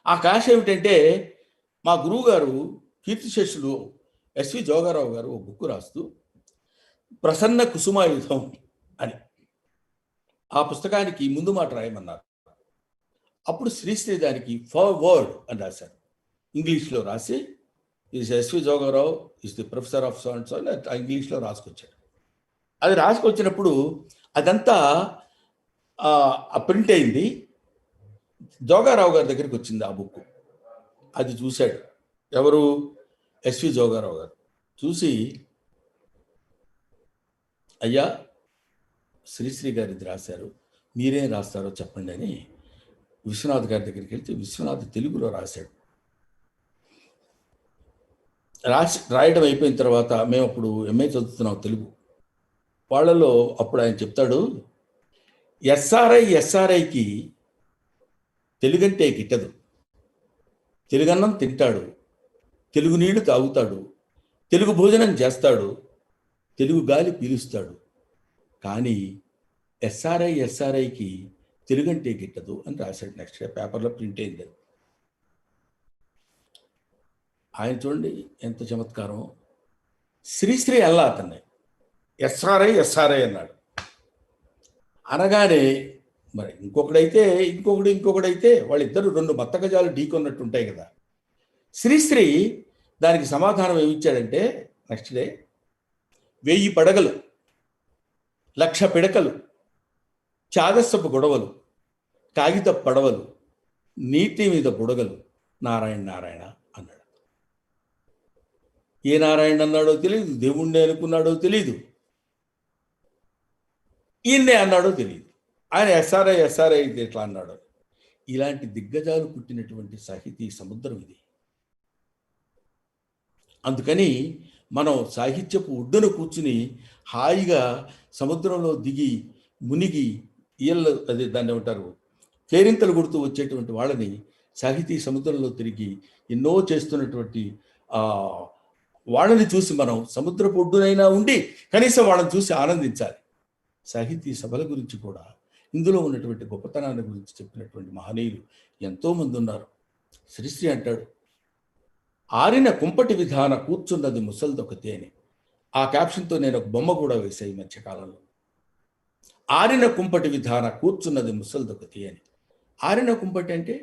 ఆ క్లాష్ ఏమిటంటే, మా గురువు గారు కీర్తిశేషులు ఎస్వి జోగారావు గారు ఒక బుక్ రాస్తూ ప్రసన్న కుసుమాయుధం అని ఆ పుస్తకానికి ముందు మాట రాయమన్నారు. అప్పుడు శ్రీశ్రీ దానికి ఫార్వర్డ్ అని రాశారు. ఇంగ్లీష్లో రాసి is SV Jogarao is the professor of so and so అని ఇంగ్లీష్లో రాసుకొచ్చాడు. అది రాసుకొచ్చినప్పుడు అదంతా ప్రింట్ అయింది. జోగారావు గారి దగ్గరికి వచ్చింది ఆ బుక్. అది చూశాడు ఎవరు, ఎస్వి జోగారావు గారు. చూసి, అయ్యా శ్రీశ్రీ గారు ఇది రాశారు, మీరేం రాస్తారో చెప్పండి అని విశ్వనాథ్ గారి దగ్గరికి వెళ్తే విశ్వనాథ్ తెలుగులో రాశాడు. రాయడం అయిపోయిన తర్వాత మేము అప్పుడు ఎంఏ చదువుతున్నాం తెలుగు. వాళ్ళలో అప్పుడు ఆయన చెప్తాడు, ఎస్ఆర్ఐకి తెలుగంటే గిట్టదు, తెలుగన్నం తింటాడు, తెలుగు నీళ్లు తాగుతాడు, తెలుగు భోజనం చేస్తాడు, తెలుగు గాలి పీలుస్తాడు, కానీ ఎస్ఆర్ఐకి తెలుగంటే గిట్టదు అని రాశాడు. నెక్స్ట్ పేపర్లో ప్రింట్ అయింది. ఆయన చూడండి ఎంత చమత్కారం. శ్రీశ్రీ అల్లా అతన్ని ఎస్ఆర్ఐ అన్నాడు. అనగానే మరి ఇంకొకడైతే వాళ్ళిద్దరు 2 మత్తగజాలు ఢీకొన్నట్టు ఉంటాయి కదా. శ్రీశ్రీ దానికి సమాధానం ఏమిచ్చాడంటే, నెక్స్ట్ డే 1000 పడగలు, 1,00,000 పిడకలు, చాదస్సపు గొడవలు, కాగిత పడవలు, నీటి మీద బుడగలు, నారాయణ నారాయణ అన్నాడు. ఏ నారాయణ అన్నాడో తెలియదు, దేవుణ్ణి అనుకున్నాడో తెలియదు, ఈయన్నే అన్నాడో తెలియదు. ఆయన ఎస్ఆర్ఐ ఎట్లా అన్నాడు. ఇలాంటి దిగ్గజాలు పుట్టినటువంటి సాహితీ సముద్రం ఇది. అందుకని మనం సాహిత్యపు ఒడ్డున కూర్చుని హాయిగా సముద్రంలో దిగి మునిగి దాన్ని ఏమంటారు, కేరింతలు కొడుతూ వచ్చేటువంటి వాళ్ళని సాహితీ సముద్రంలో తిరిగి ఎన్నో చేస్తున్నటువంటి వాళ్ళని చూసి మనం సముద్రపు ఒడ్డునైనా ఉండి కనీసం వాళ్ళని చూసి ఆనందించాలి. సాహితీ సభల గురించి కూడా ఇందులో ఉన్నటువంటి గొప్పతనాన్ని గురించి చెప్పినటువంటి మహనీయులు ఎంతోమంది ఉన్నారు. శ్రీశ్రీ అంటాడు, ఆరిన కుంపటి విధాన కూర్చున్నది ముసల్దొకతే అని. ఆ క్యాప్షన్తో నేను ఒక బొమ్మ కూడా వేసాయి ఈ మధ్యకాలంలో. ఆరిన కుంపటి విధాన కూర్చున్నది ముసల్దొకతే అని. ఆరిన కుంపటి అంటే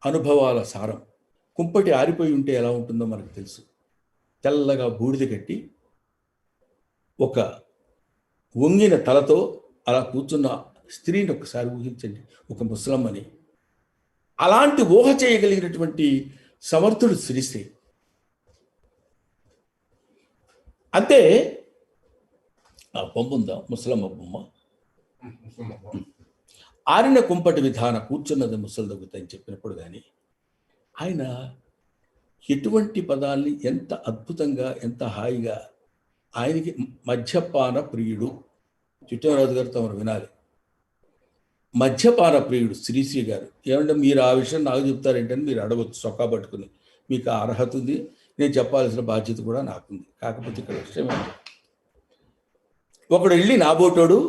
అనుభవాల సారం. కుంపటి ఆరిపోయి ఉంటే ఎలా ఉంటుందో మనకు తెలుసు. తెల్లగా బూడిద కట్టి ఒక వంగిన తలతో అలా కూర్చున్న స్త్రీని ఒకసారి ఊహించండి, ఒక ముసలమ్మని. అలాంటి ఊహ చేయగలిగినటువంటి సమర్థుడు శ్రీశ్రీ. అంతే. ఆ బొమ్మ ఉందా, ముసలమ్మ బొమ్మ. ఆరిన కుంపటి విధాన కూర్చున్నది ముసలిదొగుతా అని చెప్పినప్పుడు కానీ ఆయన ఎటువంటి పదాల్ని ఎంత అద్భుతంగా, ఎంత హాయిగా. ఆయనకి మద్యపాన ప్రియుడు. చిట్టరాజు గారు తమరు వినాలి. మద్యపాన ప్రియుడు శ్రీశ్రీ గారు. ఏమంటే మీరు ఆ విషయం నాకు చెప్తారేంటని మీరు అడగొచ్చు చొక్కా పట్టుకుని. మీకు ఆ అర్హత ఉంది, నేను చెప్పాల్సిన బాధ్యత కూడా నాకుంది. కాకపోతే ఇక్కడ విషయం ఏంటి, ఒకడు వెళ్ళి నాబోటోడు,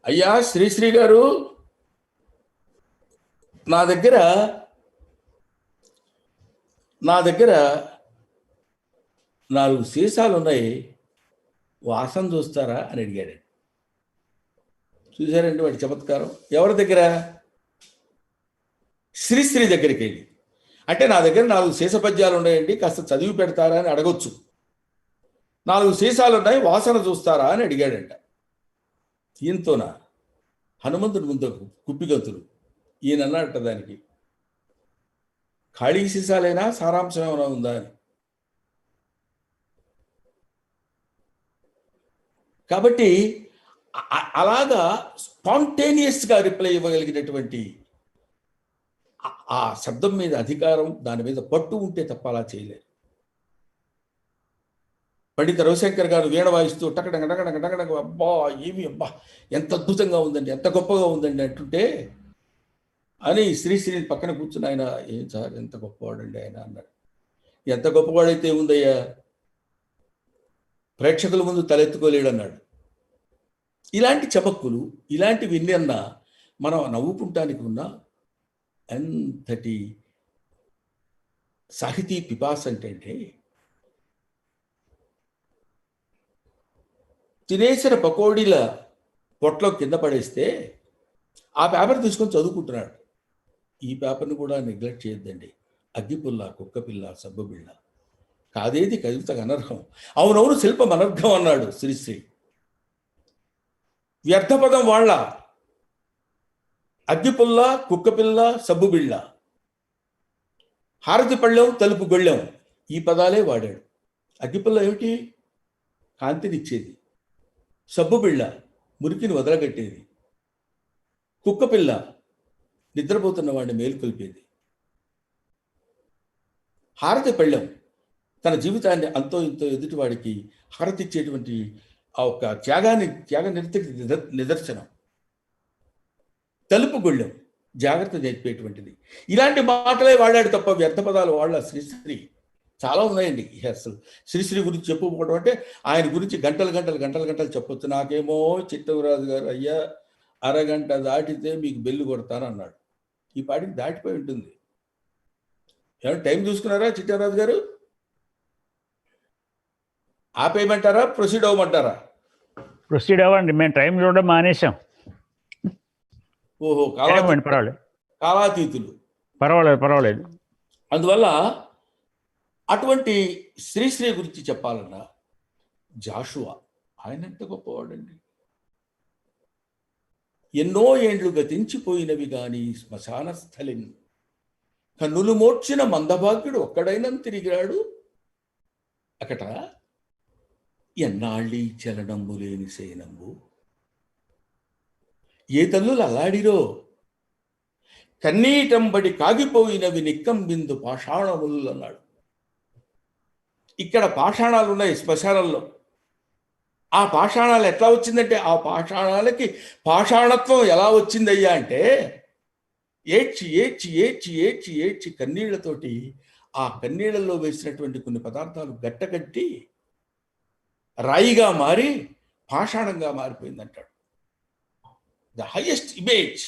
అయ్యా శ్రీశ్రీ గారు, నా దగ్గర 4 సీసాలు ఉన్నాయి, వాసన చూస్తారా అని అడిగాడు. చూసారండి వాడి చమత్కారం. ఎవరి దగ్గర? శ్రీశ్రీ దగ్గరికి వెళ్ళి. అంటే నా దగ్గర 4 సీస పద్యాలు ఉన్నాయండి, కాస్త చదివి పెడతారా అని అడగొచ్చు. 4 సీసాలు ఉన్నాయి, వాసన చూస్తారా అని అడిగాడంట. ఈయనతోనా? హనుమంతుడి ముందు కుప్పిగంతులు. ఈయన అన్నట్ట దానికి, ఖాళీ సీసాలైనా సారాంశం ఏమైనా ఉందా అని. కాబట్టి అలాగా స్పాంటేనియస్గా రిప్లై ఇవ్వగలిగినటువంటి ఆ శబ్దం మీద అధికారం, దాని మీద పట్టు ఉంటే తప్ప అలా చేయలేరు. పండిత రవిశంకర్ గారు వీణ వాయిస్తూ టకటక అబ్బా ఏమి అబ్బా ఎంత అద్భుతంగా ఉందండి, ఎంత గొప్పగా ఉందండి అంటుంటే, అని శ్రీశ్రీని పక్కన కూర్చుని ఆయన, ఏం సార్ ఎంత గొప్పవాడండి ఆయన అన్నాడు. ఎంత గొప్పవాడైతే ఉందయ్యా, ప్రేక్షకుల ముందు తలెత్తుకోలేడు అన్నాడు. ఇలాంటి చమక్కులు, ఇలాంటి విన్నన్నా మనం నవ్వుకుంటానికి ఉన్న ఎంతటి సాహితీ పిపాస అంటే, తినేసిన పకోడీల పొట్లో కింద పడేస్తే ఆ పేపర్ తీసుకొని చదువుకుంటున్నాడు. ఈ పేపర్ని కూడా నెగ్లెక్ట్ చేయొద్దండి. అగ్గిపుల్ల, కుక్కపిల్ల, సబ్బుబిళ్ళ, కాదేది కవితకు అనర్హం. అవునవును శిల్పం అనర్ఘం అన్నాడు శ్రీశ్రీ. వ్యర్థపదం వాళ్ళ. అగ్గిపుల్ల, కుక్కపిల్ల, సబ్బుబిళ్ళ, హారతి పళ్ళెం, తలుపు గొళ్ళెం, ఈ పదాలే వాడాడు. అగ్గిపుల్ల ఏమిటి? కాంతినిచ్చేది. సబ్బుబిళ్ళ మురికిని వదలగట్టేది. కుక్కపిల్ల నిద్రపోతున్న వాడిని మేలుకొల్పేది. హారతి పళ్ళెం తన జీవితాన్ని అంతో ఇంతో ఎదుటివాడికి హారతిచ్చేటువంటి ఆ ఒక త్యాగ నిదర్శనం. తలుపు గొళ్ళెం జాగ్రత్త నేర్పేటువంటిది. ఇలాంటి మాటలే వాడాడు తప్ప వ్యర్థ పదాలు వాళ్ళ శ్రీశ్రీ. చాలా ఉన్నాయండి. అసలు శ్రీశ్రీ గురించి చెప్పుకోవడం అంటే ఆయన గురించి గంటలు చెప్పొచ్చు. నాకేమో చిట్టరాజు గారు, అయ్యా అరగంట దాటితే మీకు బెల్లు కొడతాను అన్నాడు. ఈ పాటికి దాటిపోయి ఉంటుంది. ఏమైనా టైం చూసుకున్నారా చిట్టరాజు గారు? ఆపేయమంటారా, ప్రొసీడ్ అవ్వమంటారా? ప్రొసీడ్ అవ్వండి, మేము టైం చూడడం మానేసాం. ఓహో, పర్వాలేదు, కాలాతీతులు. పర్వాలేదు. అందువల్ల అటువంటి శ్రీశ్రీ గురించి చెప్పాలన్నా, జాషువా ఆయన ఎంత గొప్పవాడండి. ఎన్నో ఏండ్లు గతించిపోయినవి గాని శ్మశాన స్థలిన్, కన్నులు మోడ్చిన మందభాగ్యుడు ఒక్కడైనా తిరిగాడు అకట, ఎన్నాళ్ళీ చలనంబు లేని శయనంబు, ఏ తల్లులు అల్లాడిరో కన్నీటంబడి కాగిపోయినవి నిక్కంబిందు పాషాణములు అన్నాడు. ఇక్కడ పాషాణాలు ఉన్నాయి శ్మశానంలో. ఆ పాషాణాలు ఎట్లా వచ్చిందంటే, ఆ పాషాణాలకి పాషాణత్వం ఎలా వచ్చిందయ్యా అంటే, ఏడ్చి ఏడ్చి ఏడ్చి ఏడ్చి ఏడ్చి కన్నీళ్లతోటి ఆ కన్నీళ్లలో వేసినటువంటి కొన్ని పదార్థాలు గట్టగట్టి రాయిగా మారి పాషాణంగా మారిపోయిందంటాడు. The highest image.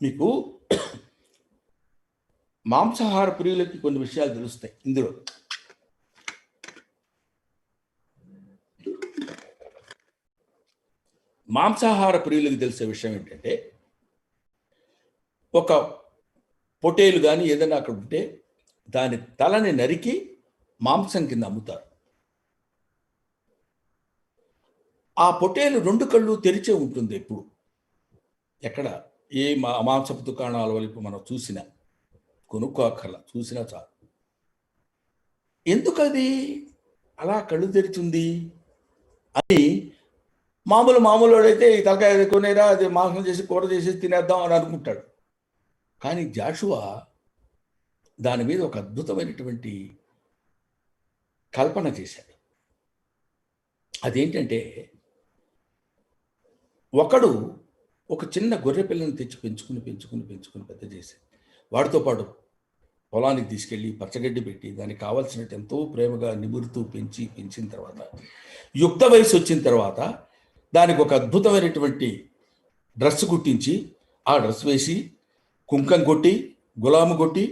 మీకు మాంసాహార ప్రియులకి కొన్ని విషయాలు తెలుస్తాయి ఇందులో. మాంసాహార ప్రియులకు తెలిసే విషయం ఏంటంటే, ఒక పొటేలు కానీ ఏదైనా అక్కడ ఉంటే దాని తలని నరికి మాంసం కింద అమ్ముతారు. ఆ పొటేలు 2 కళ్ళు తెరిచే ఉంటుంది ఎప్పుడు. ఎక్కడ ఏ మాంసపు దుకాణాల వైపు మనం చూసినా, కొనుక్కోక్కర్లా, చూసినా చాలు. ఎందుకది అలా కళ్ళు తెరిచింది అని మామూలు వాడైతే ఈ తలకాయ కొనేరా, అది మాంసం చేసి కూర చేసి తినేద్దాం అని అనుకుంటాడు. కానీ జాషువా దాని మీద ఒక అద్భుతమైనటువంటి కల్పన చేశాడు. అదేంటంటే, ఒకడు ఒక చిన్న గొర్రె పిల్లని తెచ్చి పెంచుకుని పెద్ద చేసి వాడితో పాటు పొలానికి తీసుకెళ్ళి పచ్చగడ్డి పెట్టి దానికి కావాల్సినట్టు ఎంతో ప్రేమగా నిమురుతూ పెంచిన తర్వాత యుక్త వయసు వచ్చిన తర్వాత దానికి ఒక అద్భుతమైనటువంటి డ్రెస్ కుట్టించి ఆ డ్రెస్ వేసి కుంకం కొట్టి గులాము కొట్టి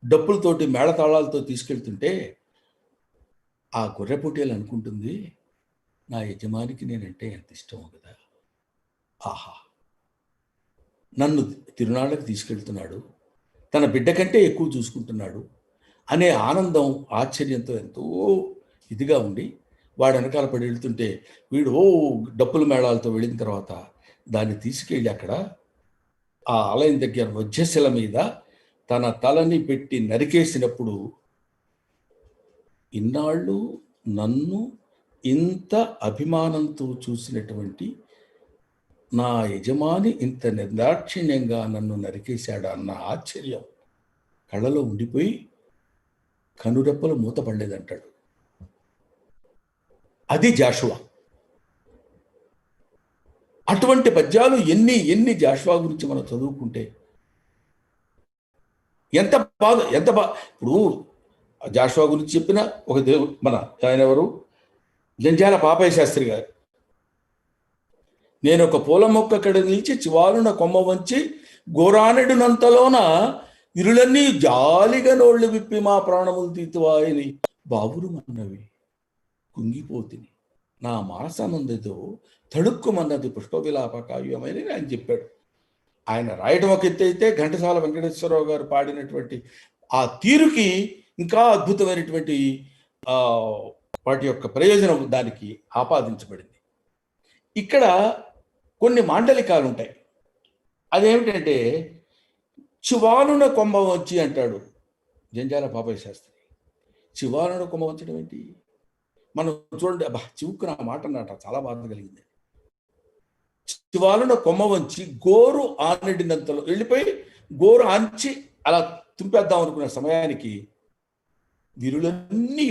డప్పులతోటి మేళతాళాలతో తీసుకెళ్తుంటే ఆ గొర్రె పొట్టేలు అనుకుంటుంది, నా యజమానికి నేనంటే ఎంత ఇష్టమో కదా, ఆహా నన్ను తిరునాళ్ళకి తీసుకెళ్తున్నాడు, తన బిడ్డ కంటే ఎక్కువ చూసుకుంటున్నాడు అనే ఆనందం ఆశ్చర్యంతో ఎంతో ఇదిగా ఉండి వాడు వెనకాల పడి వెళ్తుంటే వీడు డప్పుల మేళాలతో వెళ్ళిన తర్వాత దాన్ని తీసుకెళ్ళి అక్కడ ఆ ఆలయం దగ్గర వజ్రశిల మీద తన తలని పెట్టి నరికేసినప్పుడు, ఇన్నాళ్ళు నన్ను ఇంత అభిమానంతో చూసినటువంటి నా యజమాని ఇంత నిర్దాక్షిణ్యంగా నన్ను నరికేశాడు అన్న ఆశ్చర్యం కళ్ళలో ఉండిపోయి కనురెప్పలు మూతపడలేదంటాడు. అది జాషువా. అటువంటి పద్యాలు ఎన్ని జాషువా గురించి మనం చదువుకుంటే ఎంత ఇప్పుడు జాషువా గురించి చెప్పిన ఒక మన ఆయన ఎవరు, జంధ్యాల పాపయ్య శాస్త్రి గారు, నేను ఒక పూల మొక్క కడ నిలిచి చివాలున కొమ్మ వంచి గోరానెడునంతలోన ఇరులన్నీ జాలిగా నోళ్లు విప్పి మా ప్రాణములు తీతువాయని బాబురు మన్నవి కుంగిపోతిని నా మానసానందతో తడుక్కుమన్నది పుష్ప విలాప కావ్యమని ఆయన చెప్పాడు. ఆయన రాయడం ఒక ఎత్తు అయితే ఘంటసాల వెంకటేశ్వరరావు గారు పాడినటువంటి ఆ తీరుకి ఇంకా అద్భుతమైనటువంటి వాటి యొక్క ప్రయోజనం దానికి ఆపాదించబడింది. ఇక్కడ కొన్ని మాండలికాలు ఉంటాయి. అదేమిటంటే, చివాలున కొమ్మ వంచి అంటాడు జంధ్యాల పాపయ్య శాస్త్రి. చివాలున కొమ్మ వంచడం ఏంటి? మనం చూడండి, అబ్బా చివుక్కున మాట అన్నట చాలా బాధ కలిగింది. చివాలున కొమ్మ వంచి గోరు ఆనడినంతలో వెళ్ళిపోయి గోరు ఆంచి అలా తుంపేద్దాం అనుకున్న సమయానికి విరులన్నీ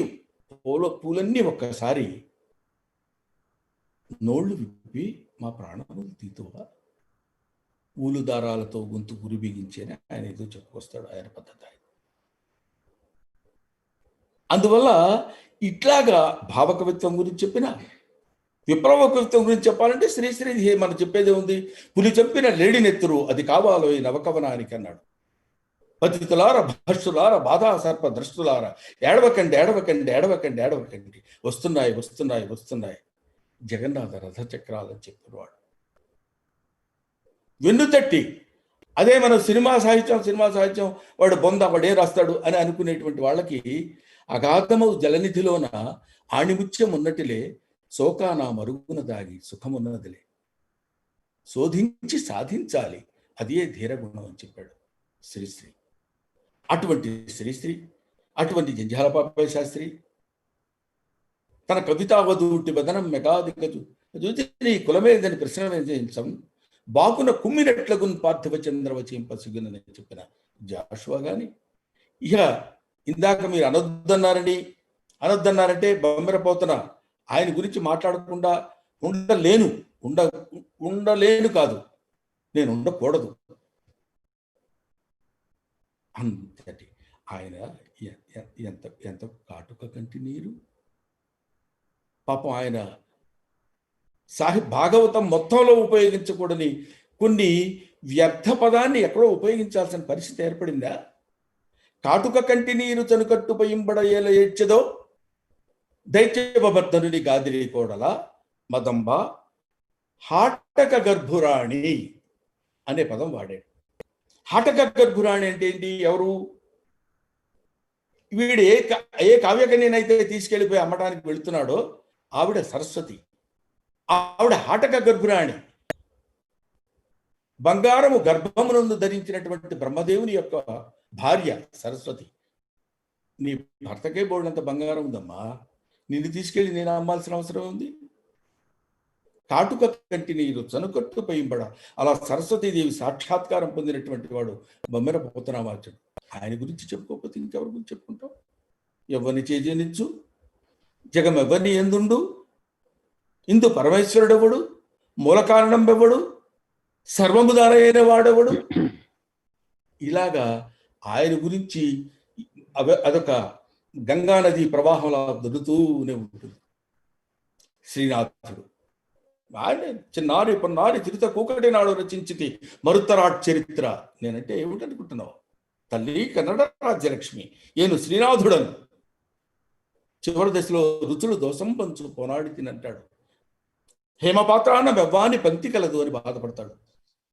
పూలన్నీ ఒక్కసారి నోళ్లు విప్పి మా ప్రాణములు తీతువా ఊలు దారాలతో గొంతు గురి బిగించేని ఆయన ఏదో చెప్పుకొస్తాడు. ఆయన పద్ధతి. అందువల్ల ఇట్లాగా భావకవిత్వం గురించి చెప్పిన, విప్లవ కవిత్వం గురించి చెప్పాలంటే శ్రీశ్రీ మనం చెప్పేదే ఉంది. పులి చంపిన లేడినెత్తురు అది కావాలో ఈ నవకవనానికి అన్నాడు. పతితులార భ్రష్టులార బాధా సర్ప ద్రష్టులార ఏడవకండి ఏడవకండి ఏడవకండి ఏడవకండి వస్తున్నాయి వస్తున్నాయి వస్తున్నాయి జగన్నాథ రథచక్రాలని చెప్పినవాడు. వెన్నుతట్టి అదే మనం సినిమా సాహిత్యం వాడు బొంద వాడు ఏం రాస్తాడు అని అనుకునేటువంటి వాళ్ళకి అగాధము జలనిధిలోన ఆణిముత్యం ఉన్నటిలే శోకాన మరుగున దాగి సుఖమున్నదిలే శోధించి సాధించాలి అదే ధీరగుణం అని చెప్పాడు శ్రీశ్రీ. అటువంటి శ్రీశ్రీ, అటువంటి జంధ్యాల పాపయ్య శాస్త్రి తన కవితావధూటి బదనం మెగాదికజు చూసి నీ కులమేదని ప్రశ్న చేయించం బాకున కుమ్మినట్లగున్ పార్థివ చంద్రవచింపసిగునని చెప్పిన జాషువా గాని, ఇక ఇందాక మీరు అనొద్దన్నారంటే బొమ్మెరపోతున్న ఆయన గురించి మాట్లాడకుండా ఉండలేను కాదు, నేను ఉండకూడదు అంతటి ఆయన ఎంత కాటుక కంటి నీరు. పాపం ఆయన భాగవతం మొత్తంలో ఉపయోగించకూడని కొన్ని వ్యర్థ పదాన్ని ఎక్కడో ఉపయోగించాల్సిన పరిస్థితి ఏర్పడిందా? కాటుక కంటి నీరు చనుకట్టు పయింబడ ఏల ఏడ్చెదో దైత్యవర్ధనుడి గాదిరి కోడల మదంబ హాటక గర్భురాణి అనే పదం వాడాడు. హాటక గర్భురాణి అంటే ఏంటి? ఎవరు? వీడు ఏ కావ్యకన్యనైతే తీసుకెళ్ళిపోయి అమ్మటానికి వెళుతున్నాడో ఆవిడ సరస్వతి. ఆవిడ హాటక గర్భురాణి. బంగారము గర్భమునందు ధరించినటువంటి బ్రహ్మదేవుని యొక్క భార్య సరస్వతి. నీ భర్తకే బోడినంత బంగారం ఉందమ్మా, నిన్ను తీసుకెళ్ళి నేను అమ్మాల్సిన అవసరం ఉంది? కాటుక కంటి నీరు చనుకట్టు పైంబడ. అలా సరస్వతీదేవి సాక్షాత్కారం పొందినటువంటి వాడు బొమ్మెర పోతనామాచుడు. ఆయన గురించి చెప్పుకోకపోతే ఇంకెవరి గురించి చెప్పుకుంటాం? ఎవరిని చేజనిచ్చు జగమెవ్వరిని ఎందుండు, ఇందు పరమేశ్వరుడెవడు, మూల కారణం ఎవడు, సర్వము దారైన వాడెవడు. ఇలాగా ఆయన గురించి అదొక గంగానది ప్రవాహంలా దొరుకుతూనే ఉంటుంది. శ్రీనాథుడు ఆయన చిన్నారి పొన్నారి చిరుత కూకటి నాడు రచించితి మరుత్తరాట్ చరిత్ర. నేనంటే ఏమిటనుకుంటున్నావు? తల్లి కన్నడ రాజ్యలక్ష్మి ఏను శ్రీనాథుడను. చివరి దశలో రుచులు దోషం పంచు పోనాడి తినంటాడు. హేమపాత్రాన్న వెవ్వాని పంక్తి కలదు అని బాధపడతాడు.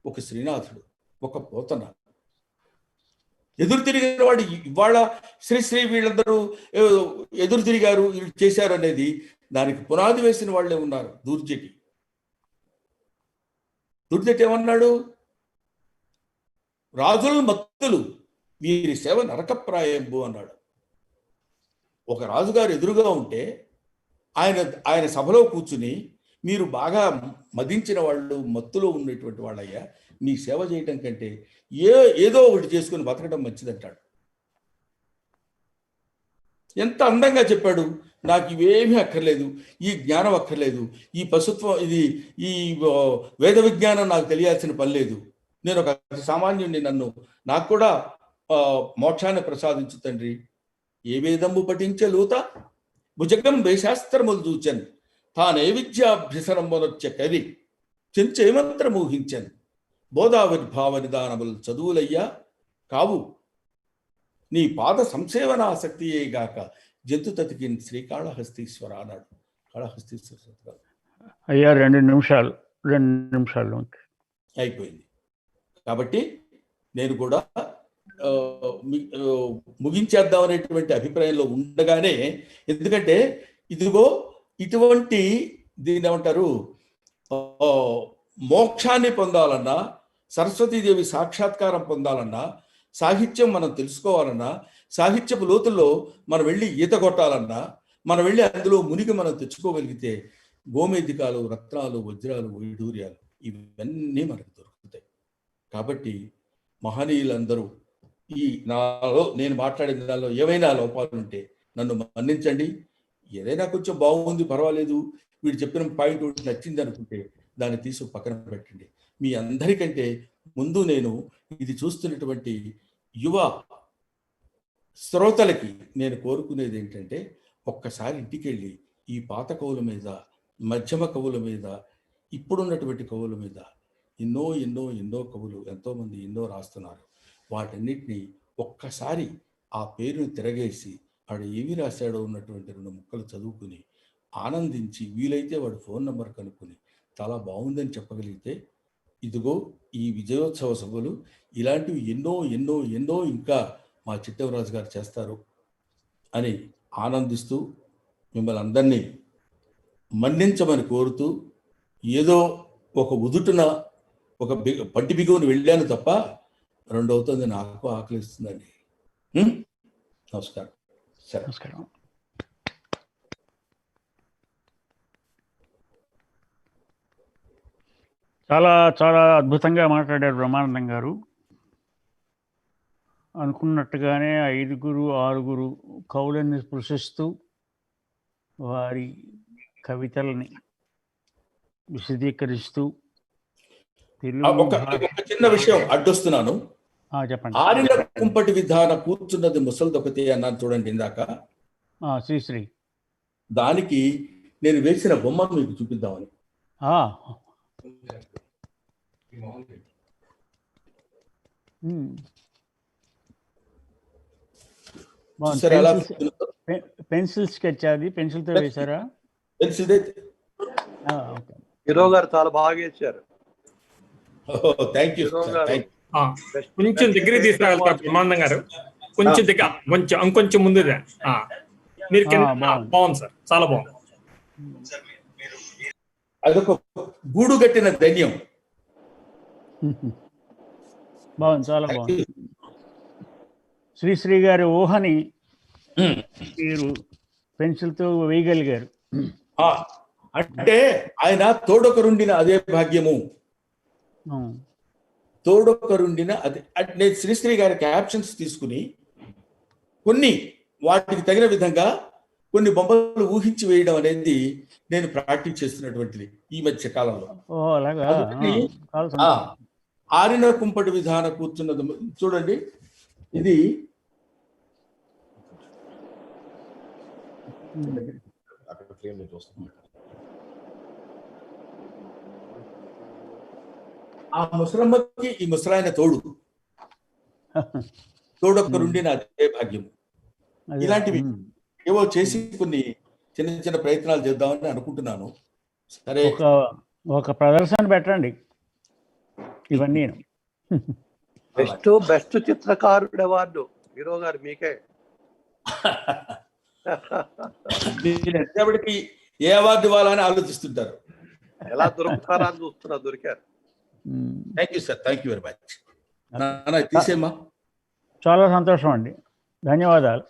ఒక శ్రీనాథుడు, ఒక పోతన. ఎదురు తిరిగిన వాడు ఇవాళ శ్రీశ్రీ వీళ్ళందరూ ఎదురు తిరిగారు, వీళ్ళు చేశారు అనేది దానికి పునాది వేసిన వాళ్ళే ఉన్నారు. దుర్జటి ఏమన్నాడు? రాజులు మత్తులు వీరి సేవ నరకప్రాయంబు అన్నాడు. ఒక రాజుగారు ఎదురుగా ఉంటే ఆయన సభలో కూర్చుని, మీరు బాగా మదించిన వాళ్ళు, మత్తులో ఉన్నటువంటి వాళ్ళయ్యా, మీ సేవ చేయటం కంటే ఏదో ఒకటి చేసుకుని బతకడం మంచిదంటాడు. ఎంత అందంగా చెప్పాడు. నాకు ఇవేమీ అక్కర్లేదు, ఈ జ్ఞానం అక్కర్లేదు, ఈ పశుత్వం, ఈ వేద విజ్ఞానం నాకు తెలియాల్సిన పని లేదు. నేను ఒక సామాన్యుడిని, నాకు కూడా మోక్షాన్ని ప్రసాదించు తండ్రి. ఏ వేదము పఠించే లూత భుజగం వేశాస్త్రములు చూచన్, తానే విద్యాభ్యసనం మొదొచ్చ కవి చెంచేమంత్రం ఊహించన్. బోధావిర్భావ నిదానములు చదువులయ్యా కావు, నీ పాద సంసేవనాసక్తియే గాక జంతు తతికిన్ శ్రీకాళహస్తీశ్వర అన్నాడు. కాళహస్తీశ్వర అయ్యా 2 నిమిషాలు అయిపోయింది. కాబట్టి నేను కూడా ముగించేద్దాం అనేటువంటి అభిప్రాయంలో ఉండగానే, ఎందుకంటే ఇదిగో ఇటువంటి దీన్ని ఏమంటారు, మోక్షాన్ని పొందాలన్నా, సరస్వతీదేవి సాక్షాత్కారం పొందాలన్నా, సాహిత్యం మనం తెలుసుకోవాలన్నా, సాహిత్యపు లోతుల్లో మనం వెళ్ళి ఈత కొట్టాలన్నా, మనం వెళ్ళి అందులో మునిగి మనం తెచ్చుకోగలిగితే గోమేధికాలు, రత్నాలు, వజ్రాలు, వైఢూర్యాలు ఇవన్నీ మనకు దొరుకుతాయి. కాబట్టి మహనీయులందరూ నాలో నేను మాట్లాడిన దానిలో ఏవైనా లోపాలు ఉంటే నన్ను మన్నించండి. ఏదైనా కొంచెం బాగుంది, పర్వాలేదు, వీడు చెప్పిన పాయింట్ ఒకటి నచ్చింది అనుకుంటే దాన్ని తీసి పక్కన పెట్టండి. మీ అందరికంటే ముందు నేను ఇది చూస్తున్నటువంటి యువ శ్రోతలకి నేను కోరుకునేది ఏంటంటే, ఒక్కసారి ఇంటికి వెళ్ళి ఈ పాత కవుల మీద, మధ్యమ కవుల మీద, ఇప్పుడున్నటువంటి కవుల మీద ఎన్నో ఎన్నో ఎన్నో కవులు, ఎంతోమంది ఎన్నో రాస్తున్నారు. వాటన్నిటినీ ఒక్కసారి ఆ పేరును తిరగేసి వాడు ఏమి రాశాడో ఉన్నటువంటి 2 ముక్కలు చదువుకుని ఆనందించి, వీలైతే వాడు ఫోన్ నెంబర్ కనుక్కొని చాలా బాగుందని చెప్పగలిగితే, ఇదిగో ఈ విజయోత్సవ సభలు ఇలాంటివి ఎన్నో ఎన్నో ఎన్నో ఇంకా మా చిట్టవరాజు గారు చేస్తారు అని ఆనందిస్తూ మిమ్మల్ని అందరినీ మన్నించమని కోరుతూ, ఏదో ఒక ఉదుటున ఒక పంటి బిగువుని వెళ్ళాను తప్ప రెండవుతుంది, నాకు ఆకలిస్తుందండి. నమస్కారం. నమస్కారం. చాలా చాలా అద్భుతంగా మాట్లాడారు బ్రహ్మానందం గారు. అనుకున్నట్టుగానే 5, 6 కవులని స్పృశిస్తూ వారి కవితల్ని విశదీకరిస్తూ ఒక చిన్న విషయం అడ్డొస్తున్నాను. చెప్పండి. ఆరిన కుంపటి విధాన కూర్చున్నది ముసలిదొకటి అన్నాను చూడండి ఇందాక. శ్రీశ్రీ దానికి నేను వేసిన బొమ్మ మీకు చూపిద్దామని. పెన్సిల్ స్కెచ్, అది పెన్సిల్తో వేశారా? పెన్సిల్ హీరో గారు చాలా బాగా వేశారు. Thank you. కొంచెం దగ్గరికి తీసుకురాగలుగుతారు బ్రహ్మానందం గారు, కొంచెం దగ్గర, కొంచెం ఇంకొంచెం ముందు మీరు. బాగుంది సార్, చాలా బాగుంది. అదొక గూడు కట్టిన ధైర్యం. బాగుంది, చాలా బాగుంది. శ్రీశ్రీ గారి ఊహని మీరు పెన్సిల్తో వేయగలిగారు. అంటే ఆయన తోడొకరుండిన అదే భాగ్యము, ఉమ్, తోడొకరుండిన అదే. అంటే నేను శ్రీశ్రీ గారి క్యాప్షన్స్ తీసుకుని కొన్ని వాటికి తగిన విధంగా కొన్ని బొమ్మలు ఊహించి వేయడం అనేది నేను ప్రాక్టీస్ చేస్తున్నటువంటిది ఈ మధ్య కాలంలో. ఓ అలాగా. అందుకని చాలా సంతోషం. ఆరిన కుంపటి విధాన కూర్చున్నది చూడండి. ఇది ఆ ముసలమ్మకి ఈ ముసలాయన తోడొక్కరుండిన అదే భాగ్యం. అదే. ఇలాంటివి ఏవో చేసి కొన్ని చిన్న చిన్న ప్రయత్నాలు చేద్దామని అనుకుంటున్నాను. సరే, ఒక ప్రదర్శన పెట్టండి ఇవన్నీ. బెస్ట్ చిత్రకారుడు అవార్డు హీరో గారు మీకే. మీరు ఎంతసేపటికి ఏ అవార్డు ఇవ్వాలని ఆలోచిస్తుంటారు. ఎలా దొరుకుతారా అని చూస్తున్నా, దొరికారు. Thank you sir, thank you very much. తీసేమ్మా. చాలా సంతోషం అండి, ధన్యవాదాలు.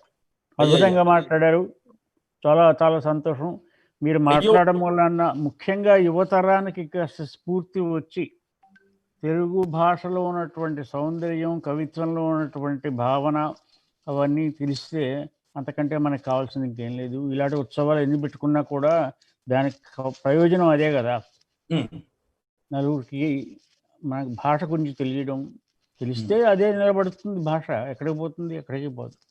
అద్భుతంగా మాట్లాడారు. చాలా చాలా సంతోషం. మీరు మాట్లాడడం వలన ముఖ్యంగా యువతరానికి కాస్త స్ఫూర్తి వచ్చి తెలుగు భాషలో ఉన్నటువంటి సౌందర్యం, కవిత్వంలో ఉన్నటువంటి భావన అవన్నీ తెలిస్తే అంతకంటే మనకు కావాల్సింది ఇంకేం లేదు. ఇలాంటి ఉత్సవాలు ఎన్ని పెట్టుకున్నా కూడా దానికి ప్రయోజనం అదే కదా. నలుగురికి మనకు భాష గురించి తెలియడం, తెలిస్తే అదే నిలబడుతుంది. భాష ఎక్కడికి పోతుంది, ఎక్కడికి పోతుంది.